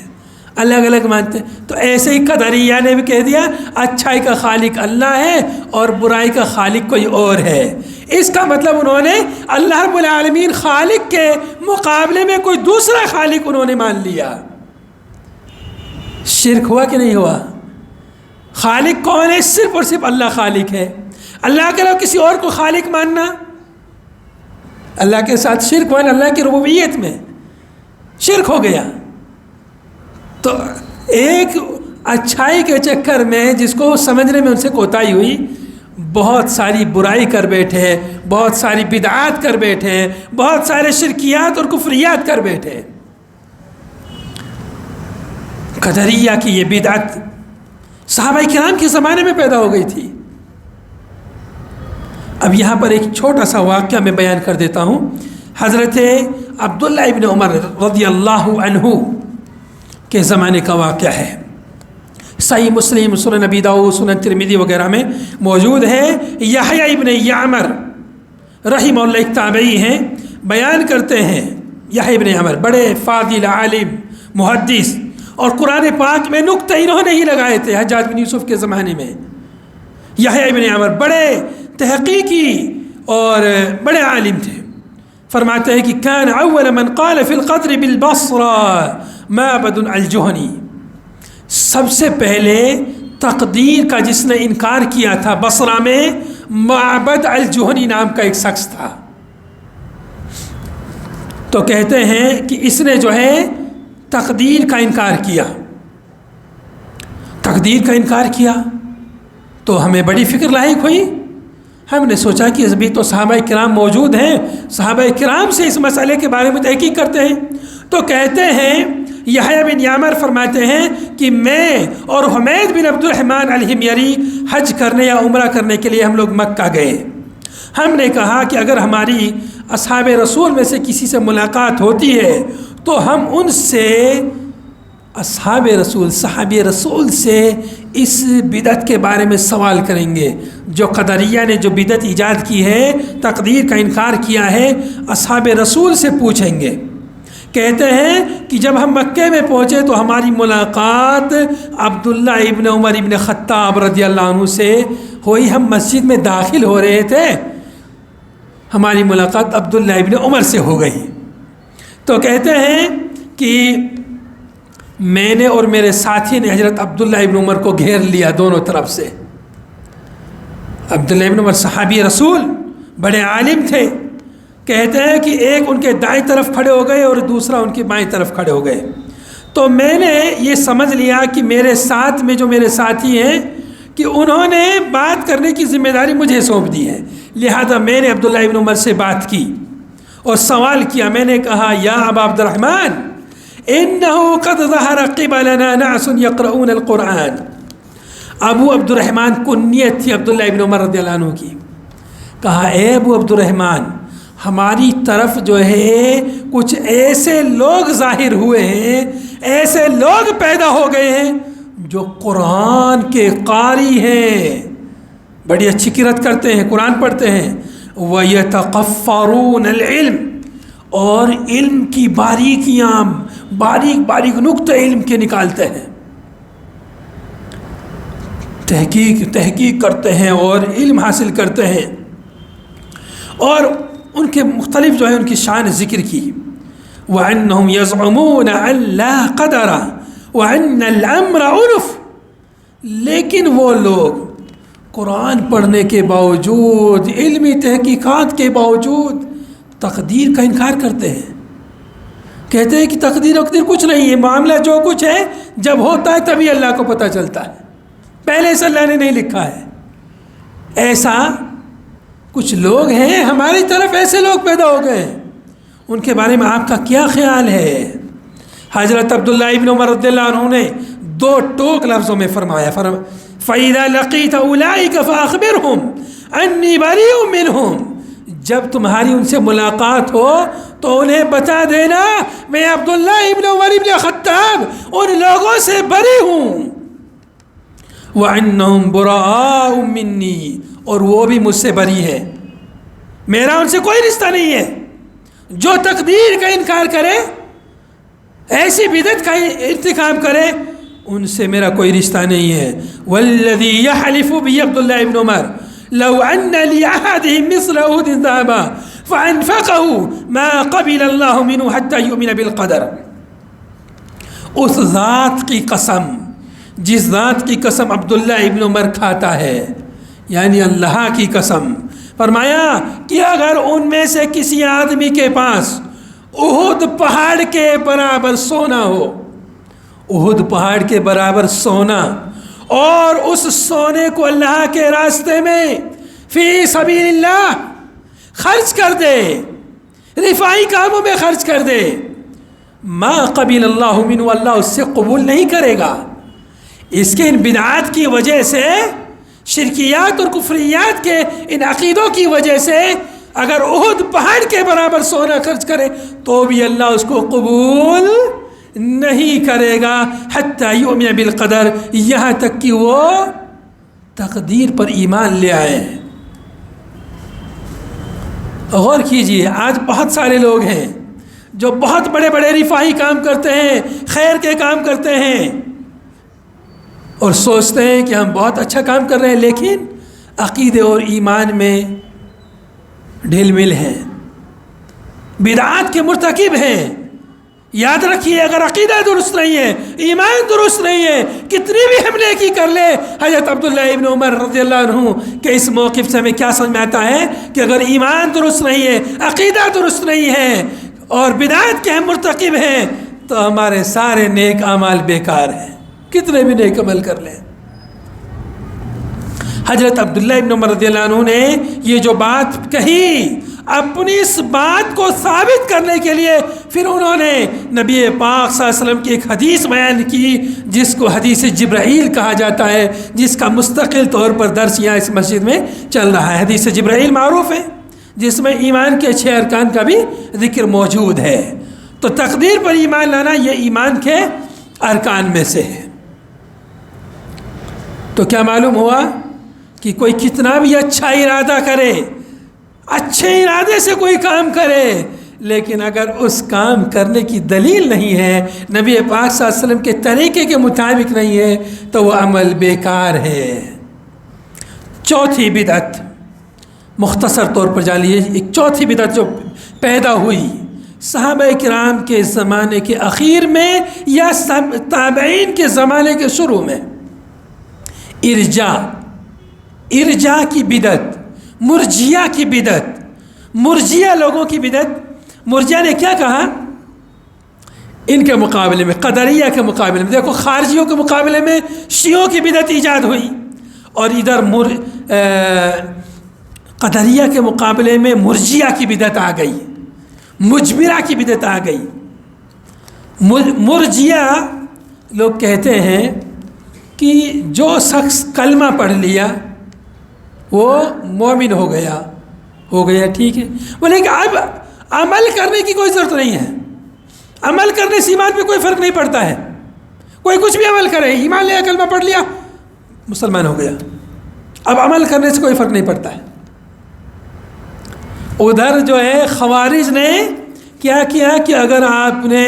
الگ الگ مانتے ہیں. تو ایسے ہی قدریہ نے بھی کہہ دیا اچھائی کا خالق اللہ ہے اور برائی کا خالق کوئی اور ہے. اس کا مطلب انہوں نے اللہ رب العالمین خالق کے مقابلے میں کوئی دوسرا خالق انہوں نے مان لیا. شرک ہوا کہ نہیں ہوا؟ خالق کون ہے؟ صرف اور صرف اللہ خالق ہے. اللہ کے علاوہ کسی اور کو خالق ماننا، اللہ کے ساتھ شرک ہوا، اللہ کی ربوبیت میں شرک ہو گیا. تو ایک اچھائی کے چکر میں جس کو سمجھنے میں ان سے کوتاہی ہوئی، بہت ساری برائی کر بیٹھے، بہت ساری بدعات کر بیٹھے، بہت سارے شرکیات اور کفریات کر بیٹھے. قدریہ کی یہ بدعت صحابہ کرام کے زمانے میں پیدا ہو گئی تھی. اب یہاں پر ایک چھوٹا سا واقعہ میں بیان کر دیتا ہوں. حضرت عبداللہ ابن عمر رضی اللہ عنہ کے زمانے کا واقعہ ہے. صحیح مسلم، سنن نبی داؤد، سنن ترمذی وغیرہ میں موجود ہے. یحییٰ ابن یعمر رحمہ اللہ ایک تابعی ہیں، بیان کرتے ہیں. یحییٰ ابن یعمر بڑے فاضل عالم محدث، اور قرآن پاک میں نقطہ انہوں نے ہی لگائے تھے حجاج بن یوسف کے زمانے میں. یحییٰ ابن یعمر بڑے تحقیقی اور بڑے عالم تھے. فرماتے ہیں کہ کان اول من قال فی القدر بالبصرہ معبد الجہنی، سب سے پہلے تقدیر کا جس نے انکار کیا تھا بصرہ میں معبد الجہنی نام کا ایک شخص تھا. تو کہتے ہیں کہ اس نے جو ہے تقدیر کا انکار کیا. تقدیر کا انکار کیا تو ہمیں بڑی فکر لاحق ہوئی. ہم نے سوچا کہ ابھی تو صحابہ کرام موجود ہیں، صحابہ کرام سے اس مسئلے کے بارے میں تحقیق کرتے ہیں. تو کہتے ہیں یحییٰ بن یعمر فرماتے ہیں کہ میں اور حمید بن عبد الرحمن الحميري حج کرنے یا عمرہ کرنے کے لیے ہم لوگ مکہ گئے. ہم نے کہا کہ اگر ہماری اصحاب رسول میں سے کسی سے ملاقات ہوتی ہے تو ہم ان سے اصحاب رسول، صحابی رسول سے اس بدعت کے بارے میں سوال کریں گے. جو قدریہ نے جو بدعت ایجاد کی ہے، تقدیر کا انکار کیا ہے، اصحاب رسول سے پوچھیں گے. کہتے ہیں کہ جب ہم مکے میں پہنچے تو ہماری ملاقات عبداللہ ابن عمر ابن خطاب رضی اللہ عنہ سے ہوئی. ہم مسجد میں داخل ہو رہے تھے، ہماری ملاقات عبداللہ ابن عمر سے ہو گئی. تو کہتے ہیں کہ میں نے اور میرے ساتھی نے حضرت عبداللہ ابن عمر کو گھیر لیا دونوں طرف سے. عبداللہ ابن عمر صحابی رسول بڑے عالم تھے. کہتے ہیں کہ ایک ان کے دائیں طرف کھڑے ہو گئے اور دوسرا ان کے بائیں طرف کھڑے ہو گئے. تو میں نے یہ سمجھ لیا کہ میرے ساتھ میں جو میرے ساتھی ہیں کہ انہوں نے بات کرنے کی ذمہ داری مجھے سونپ دی ہے. لہذا میں نے عبداللہ ابن عمر سے بات کی اور سوال کیا. میں نے کہا یا ابا عبد الرحمن انہو قد ظہر قبلنا ناس یقرؤون القرآن. ابو عبد الرحمن کنیت تھی عبداللہ ابن عمر رضی اللہ عنہ کی. کہا اے ابو عبد الرحمن، ہماری طرف جو ہے کچھ ایسے لوگ ظاہر ہوئے ہیں، ایسے لوگ پیدا ہو گئے ہیں جو قرآن کے قاری ہیں، بڑی اچھی قرأت کرتے ہیں، قرآن پڑھتے ہیں. وَيَتَقَفَّرُونَ الْعِلْمِ، اور علم کی باریکیاں، باریک باریک نقطہ علم کے نکالتے ہیں، تحقیق کرتے ہیں اور علم حاصل کرتے ہیں. اور ان کے مختلف جو ہے ان کی شان ذکر کی. وَأَنَّهُمْ يَزْعُمُونَ أَن لَا قَدَرَ وَأَنَّ الْأَمْرَ عُرْفٌ. لیکن وہ لوگ قرآن پڑھنے کے باوجود، علمی تحقیقات کے باوجود تقدیر کا انکار کرتے ہیں. کہتے ہیں کہ تقدیر وقدیر کچھ نہیں ہے، معاملہ جو کچھ ہے جب ہوتا ہے تبھی اللہ کو پتہ چلتا ہے، پہلے سے اللہ نے نہیں لکھا ہے. ایسا کچھ لوگ ہیں، ہماری طرف ایسے لوگ پیدا ہو گئے ہیں. ان کے بارے میں آپ کا کیا خیال ہے؟ حضرت عبداللہ ابن عمر رضی اللہ عنہ نے 2 ٹوک لفظوں میں فرمایا، فَإِذَا لَقِيتَ أُولَٰئِكَ فَأَخْبِرْهُمْ أَنِّي بَرِيءٌ مِّنْهُمْ. جب تمہاری ان سے ملاقات ہو تو انہیں بتا دینا میں عبداللہ ابن عمر ابن خطاب ان لوگوں سے بری ہوں. وَأَنَّهُمْ بُرَآءٌ مِّنِّي. اور وہ بھی مجھ سے بری ہے، میرا ان سے کوئی رشتہ نہیں ہے. جو تقدیر کا انکار کرے، ایسی بدعت کا ارتکاب کرے، ان سے میرا کوئی رشتہ نہیں ہے. والذی یحلف بی عبداللہ ابن عمر لو ان لأحدهم مثل أحد ذهبا فانفقه ما قبل الله منه حتى يؤمن بالقدر. اس ذات کی قسم، جس ذات کی قسم عبداللہ ابن عمر کھاتا ہے، یعنی اللہ کی قسم، فرمایا کہ اگر ان میں سے کسی آدمی کے پاس احد پہاڑ کے برابر سونا ہو، احد پہاڑ کے برابر سونا، اور اس سونے کو اللہ کے راستے میں فی سبیل اللہ خرچ کر دے، رفاعی کاموں میں خرچ کر دے، ما قبل اللہ منہ، اللہ اس سے قبول نہیں کرے گا. اس کے ان بدعات کی وجہ سے، شرکیات اور کفریات کے ان عقیدوں کی وجہ سے اگر احد پہاڑ کے برابر سونا خرچ کرے تو بھی اللہ اس کو قبول نہیں کرے گا. حتی یؤمن بالقدر، یہاں تک کہ وہ تقدیر پر ایمان لے آئے. غور کیجئے، آج بہت سارے لوگ ہیں جو بہت بڑے بڑے رفاہی کام کرتے ہیں، خیر کے کام کرتے ہیں، اور سوچتے ہیں کہ ہم بہت اچھا کام کر رہے ہیں، لیکن عقیدے اور ایمان میں ڈھیل مل ہیں، بدعات کے مرتکب ہیں. یاد رکھیے، اگر عقیدہ درست نہیں ہے، ایمان درست نہیں ہے، کتنی بھی ہم نیکی کر لے. حضرت عبداللہ ابن عمر رضی اللہ عنہ کہ اس موقف سے ہمیں کیا سمجھ میں آتا ہے کہ اگر ایمان درست نہیں ہے، عقیدہ درست نہیں ہے اور بدعات کے ہم مرتکب ہیں تو ہمارے سارے نیک اعمال بیکار ہیں، کتنے بھی نیک عمل کر لیں. حضرت عبداللہ ابن عمر رضی اللہ عنہ نے یہ جو بات کہی، اپنی اس بات کو ثابت کرنے کے لیے پھر انہوں نے نبی پاک صلی اللہ علیہ وسلم کی ایک حدیث بیان کی، جس کو حدیث جبرائیل کہا جاتا ہے، جس کا مستقل طور پر درس یہاں اس مسجد میں چل رہا ہے. حدیث جبرائیل معروف ہے، جس میں ایمان کے 6 ارکان کا بھی ذکر موجود ہے. تو تقدیر پر ایمان لانا یہ ایمان کے ارکان میں سے ہے. تو کیا معلوم ہوا کہ کوئی کتنا بھی اچھا ارادہ کرے، اچھے ارادے سے کوئی کام کرے، لیکن اگر اس کام کرنے کی دلیل نہیں ہے، نبی پاک صلی اللہ علیہ وسلم کے طریقے کے مطابق نہیں ہے، تو وہ عمل بیکار ہے. چوتھی بدعت، مختصر طور پر جان لیجیے، ایک چوتھی بدعت جو پیدا ہوئی صحابہ کرام کے زمانے کے اخیر میں یا تابعین کے زمانے کے شروع میں، ارجا کی بدعت، مرجیہ کی بدعت، مرجیہ لوگوں کی بدعت. مرجیہ نے کیا کہا ان کے مقابلے میں، قدریہ کے مقابلے میں؟ دیکھو، خارجیوں کے مقابلے میں شیعوں کی بدعت ایجاد ہوئی، اور ادھر قدریہ کے مقابلے میں مرجیہ کی بدعت آ گئی، مجبرہ کی بدعت آ گئی. مرجیہ لوگ کہتے ہیں کہ جو شخص کلمہ پڑھ لیا وہ مومن ہو گیا، ٹھیک ہے، بولے کہ اب عمل کرنے کی کوئی ضرورت نہیں ہے، عمل کرنے سے ایمان پہ کوئی فرق نہیں پڑتا ہے. کوئی کچھ بھی عمل کرے، ایمان لیا، کلمہ پڑھ لیا، مسلمان ہو گیا، اب عمل کرنے سے کوئی فرق نہیں پڑتا ہے. ادھر جو ہے خوارج نے کیا کیا کہ اگر آپ نے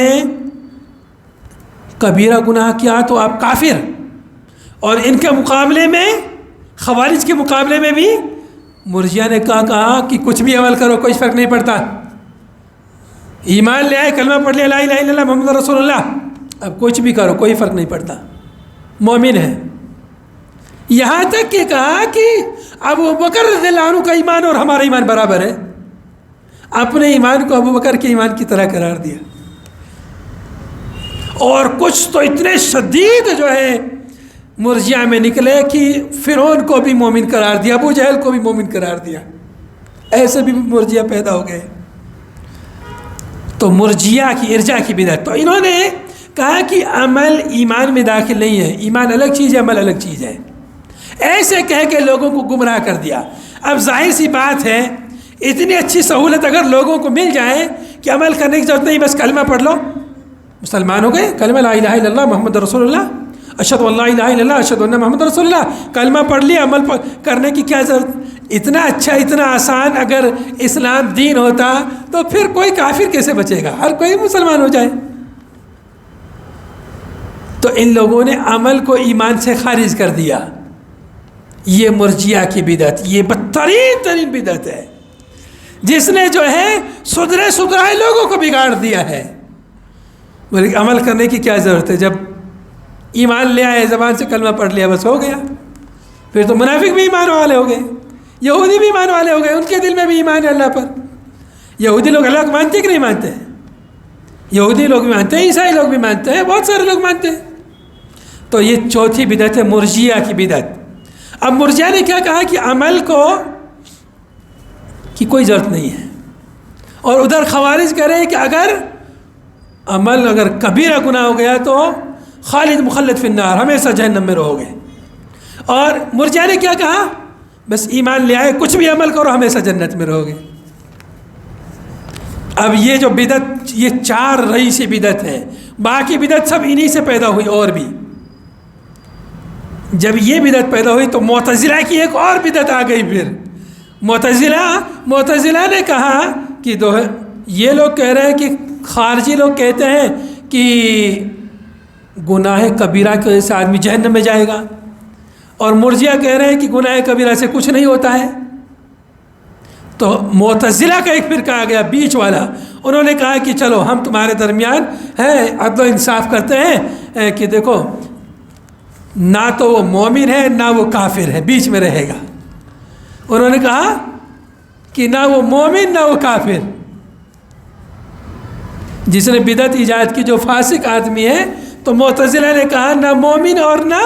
کبیرہ گناہ کیا تو آپ کافر، اور ان کے مقابلے میں، خوارج کے مقابلے میں بھی مرجیہ نے کہا کہ کچھ بھی عمل کرو کوئی فرق نہیں پڑتا، ایمان لے آئے، کلمہ پڑھ لیا لا الہ الا اللہ محمد رسول اللہ، اب کچھ بھی کرو کوئی فرق نہیں پڑتا، مومن ہے۔ یہاں تک کہ کہا کہ ابو بکر رضی اللہ عنہ کا ایمان اور ہمارا ایمان برابر ہے، اپنے ایمان کو ابو بکر کے ایمان کی طرح قرار دیا۔ اور کچھ تو اتنے شدید جو ہے مرجیہ میں نکلے کہ فرعون کو بھی مومن قرار دیا، ابو جہل کو بھی مومن قرار دیا، ایسے بھی مرجیہ پیدا ہو گئے۔ تو مرجیہ کی ارجاء کی بدعت، تو انہوں نے کہا کہ عمل ایمان میں داخل نہیں ہے، ایمان الگ چیز ہے، عمل الگ چیز ہے، ایسے کہہ کے لوگوں کو گمراہ کر دیا۔ اب ظاہر سی بات ہے اتنی اچھی سہولت اگر لوگوں کو مل جائے کہ عمل کرنے کی ضرورت نہیں، بس کلمہ پڑھ لو مسلمان ہو گئے، کلمہ لا الہ الا اللہ محمد رسول اللہ، اشہد ان لا الہ الا اللہ اشہد ان محمد رسول اللہ، کلمہ پڑھ لیا، عمل کرنے کی کیا ضرورت؟ اتنا اچھا اتنا آسان اگر اسلام دین ہوتا تو پھر کوئی کافر کیسے بچے گا، ہر کوئی مسلمان ہو جائے۔ تو ان لوگوں نے عمل کو ایمان سے خارج کر دیا، یہ مرجیہ کی بدعت، یہ بدترین ترین بدعت ہے جس نے جو ہے سدھرے سدھرائے لوگوں کو بگاڑ دیا ہے۔ عمل کرنے کی کیا ضرورت ہے؟ جب ایمان لے آئے، زبان سے کلمہ پڑھ لیا، بس ہو گیا۔ پھر تو منافق بھی ایمان والے ہو گئے، یہودی بھی ایمان والے ہو گئے، ان کے دل میں بھی ایمان ہے اللہ پر۔ یہودی لوگ اللہ کو مانتے ہیں کہ نہیں مانتے ہیں؟ یہودی لوگ بھی مانتے ہیں، عیسائی لوگ بھی مانتے ہیں، بہت سارے لوگ مانتے ہیں۔ تو یہ چوتھی بدعت ہے مرجیہ کی بدعت۔ اب مرجیہ نے کیا کہا کہ عمل کی کوئی ضرورت نہیں ہے، اور ادھر خوارج کہہ رہے ہیں کہ اگر کبیرہ گناہ ہو گیا تو خالد مخلد فی النار، ہمیشہ جہنم میں رہو گے۔ اور مرجیہ نے کیا کہا؟ بس ایمان لے آئے، کچھ بھی عمل کرو، ہمیشہ جنت میں رہو گے۔ اب یہ جو بدعت، یہ 4 رئیسی بدعت ہے، باقی بدعت سب انہی سے پیدا ہوئی۔ اور بھی جب یہ بدعت پیدا ہوئی تو معتزلہ کی ایک اور بدعت آ گئی۔ پھر معتزلہ نے کہا کہ یہ لوگ کہہ رہے ہیں کہ خارجی لوگ کہتے ہیں کہ گناہ کبیرہ کی وجہ سے آدمی جہنم میں جائے گا، اور مرجیہ کہہ رہے ہیں کہ گناہ کبیرہ سے کچھ نہیں ہوتا ہے۔ تو معتزلہ کا ایک فرقہ آ گیا بیچ والا، انہوں نے کہا کہ چلو ہم تمہارے درمیان عدل و انصاف کرتے ہیں کہ دیکھو نہ تو وہ مومن ہے نہ وہ کافر ہے، بیچ میں رہے گا۔ انہوں نے کہا کہ نہ وہ مومن نہ وہ کافر، جس نے بدعت ایجاد کی جو فاسق آدمی ہے، تو معتزلہ نے کہا نہ مومن اور نہ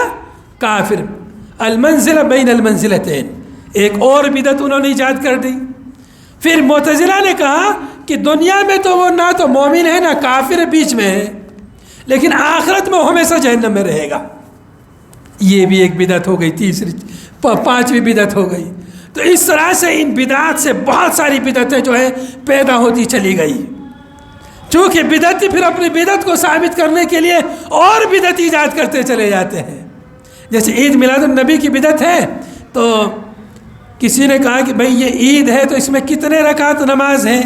کافر، المنزلہ بین المنزلتین، ایک اور بدعت انہوں نے ایجاد کر دی۔ پھر معتزلہ نے کہا کہ دنیا میں تو وہ نہ تو مومن ہے نہ کافر ہے، بیچ میں ہے، لیکن آخرت میں وہ ہمیشہ جہنم میں رہے گا۔ یہ بھی ایک بدعت ہو گئی، تیسری 5ویں بدعت ہو گئی۔ تو اس طرح سے ان بدعات سے بہت ساری بدعتیں جو ہے پیدا ہوتی چلی گئی، چونکہ بدعتی پھر اپنی بدعت کو ثابت کرنے کے لیے اور بدعت ایجاد کرتے چلے جاتے ہیں۔ جیسے عید میلاد النبی کی بدعت ہے، تو کسی نے کہا کہ بھئی یہ عید ہے تو اس میں کتنے رکعت نماز ہے؟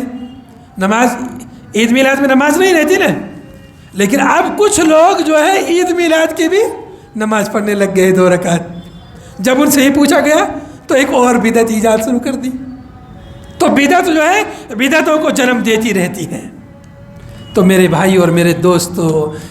نماز عید میلاد میں نماز نہیں رہتی نا، لیکن اب کچھ لوگ جو ہے عید میلاد کی بھی نماز پڑھنے لگ گئے 2 رکعت۔ جب ان سے ہی پوچھا گیا تو ایک اور بدعت ایجاد شروع کر دی۔ تو بدعت جو ہے بدعتوں کو جنم دیتی رہتی ہے۔ تو میرے بھائی اور میرے دوستو،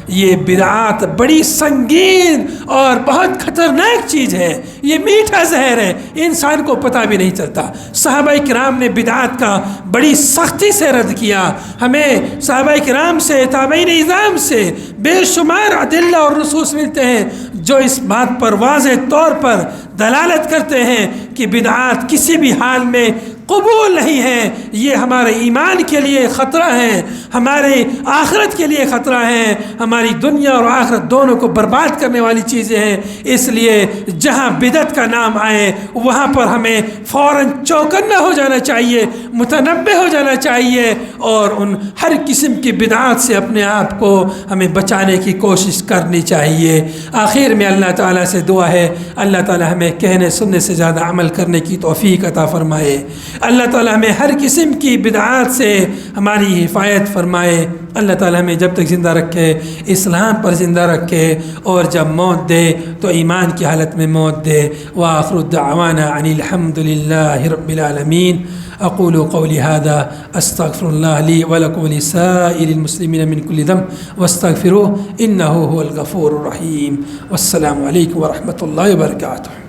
یہ بدعات بڑی سنگین اور بہت خطرناک چیز ہے، یہ میٹھا زہر ہے، انسان کو پتہ بھی نہیں چلتا۔ صحابہ کرام نے بدعات کا بڑی سختی سے رد کیا۔ ہمیں صحابہ کرام سے، تابعین اعظام سے بے شمار ادلہ اور نصوص ملتے ہیں جو اس بات پر واضح طور پر دلالت کرتے ہیں کہ بدعات کسی بھی حال میں قبول نہیں ہیں، یہ ہمارے ایمان کے لیے خطرہ ہیں، ہمارے آخرت کے لیے خطرہ ہیں، ہماری دنیا اور آخرت دونوں کو برباد کرنے والی چیزیں ہیں۔ اس لیے جہاں بدعت کا نام آئے وہاں پر ہمیں فوراً چوکنا ہو جانا چاہیے، متنبہ ہو جانا چاہیے، اور ان ہر قسم کی بدعات سے اپنے آپ کو ہمیں بچانے کی کوشش کرنی چاہیے۔ آخر میں اللہ تعالیٰ سے دعا ہے اللہ تعالیٰ ہمیں کہنے سننے سے زیادہ عمل کرنے کی توفیق عطا فرمائے۔ اللہ تعالیٰ ہمیں ہر قسم کی بدعات سے ہماری حفاظت فرمائے. اللہ تعالیٰ ہمیں جب تک زندہ رکھے اسلام پر زندہ رکھے، اور جب موت دے تو ایمان کی حالت میں موت دے. وآخر دعوانا ان الحمد للہ رب العالمین. اقول قولی هذا استغفر اللہ لی ولکم ولسائر المسلمین من کل ذنب واستغفروه انه هو الغفور الرحیم. والسلام علیکم ورحمۃ اللہ وبرکاتہ.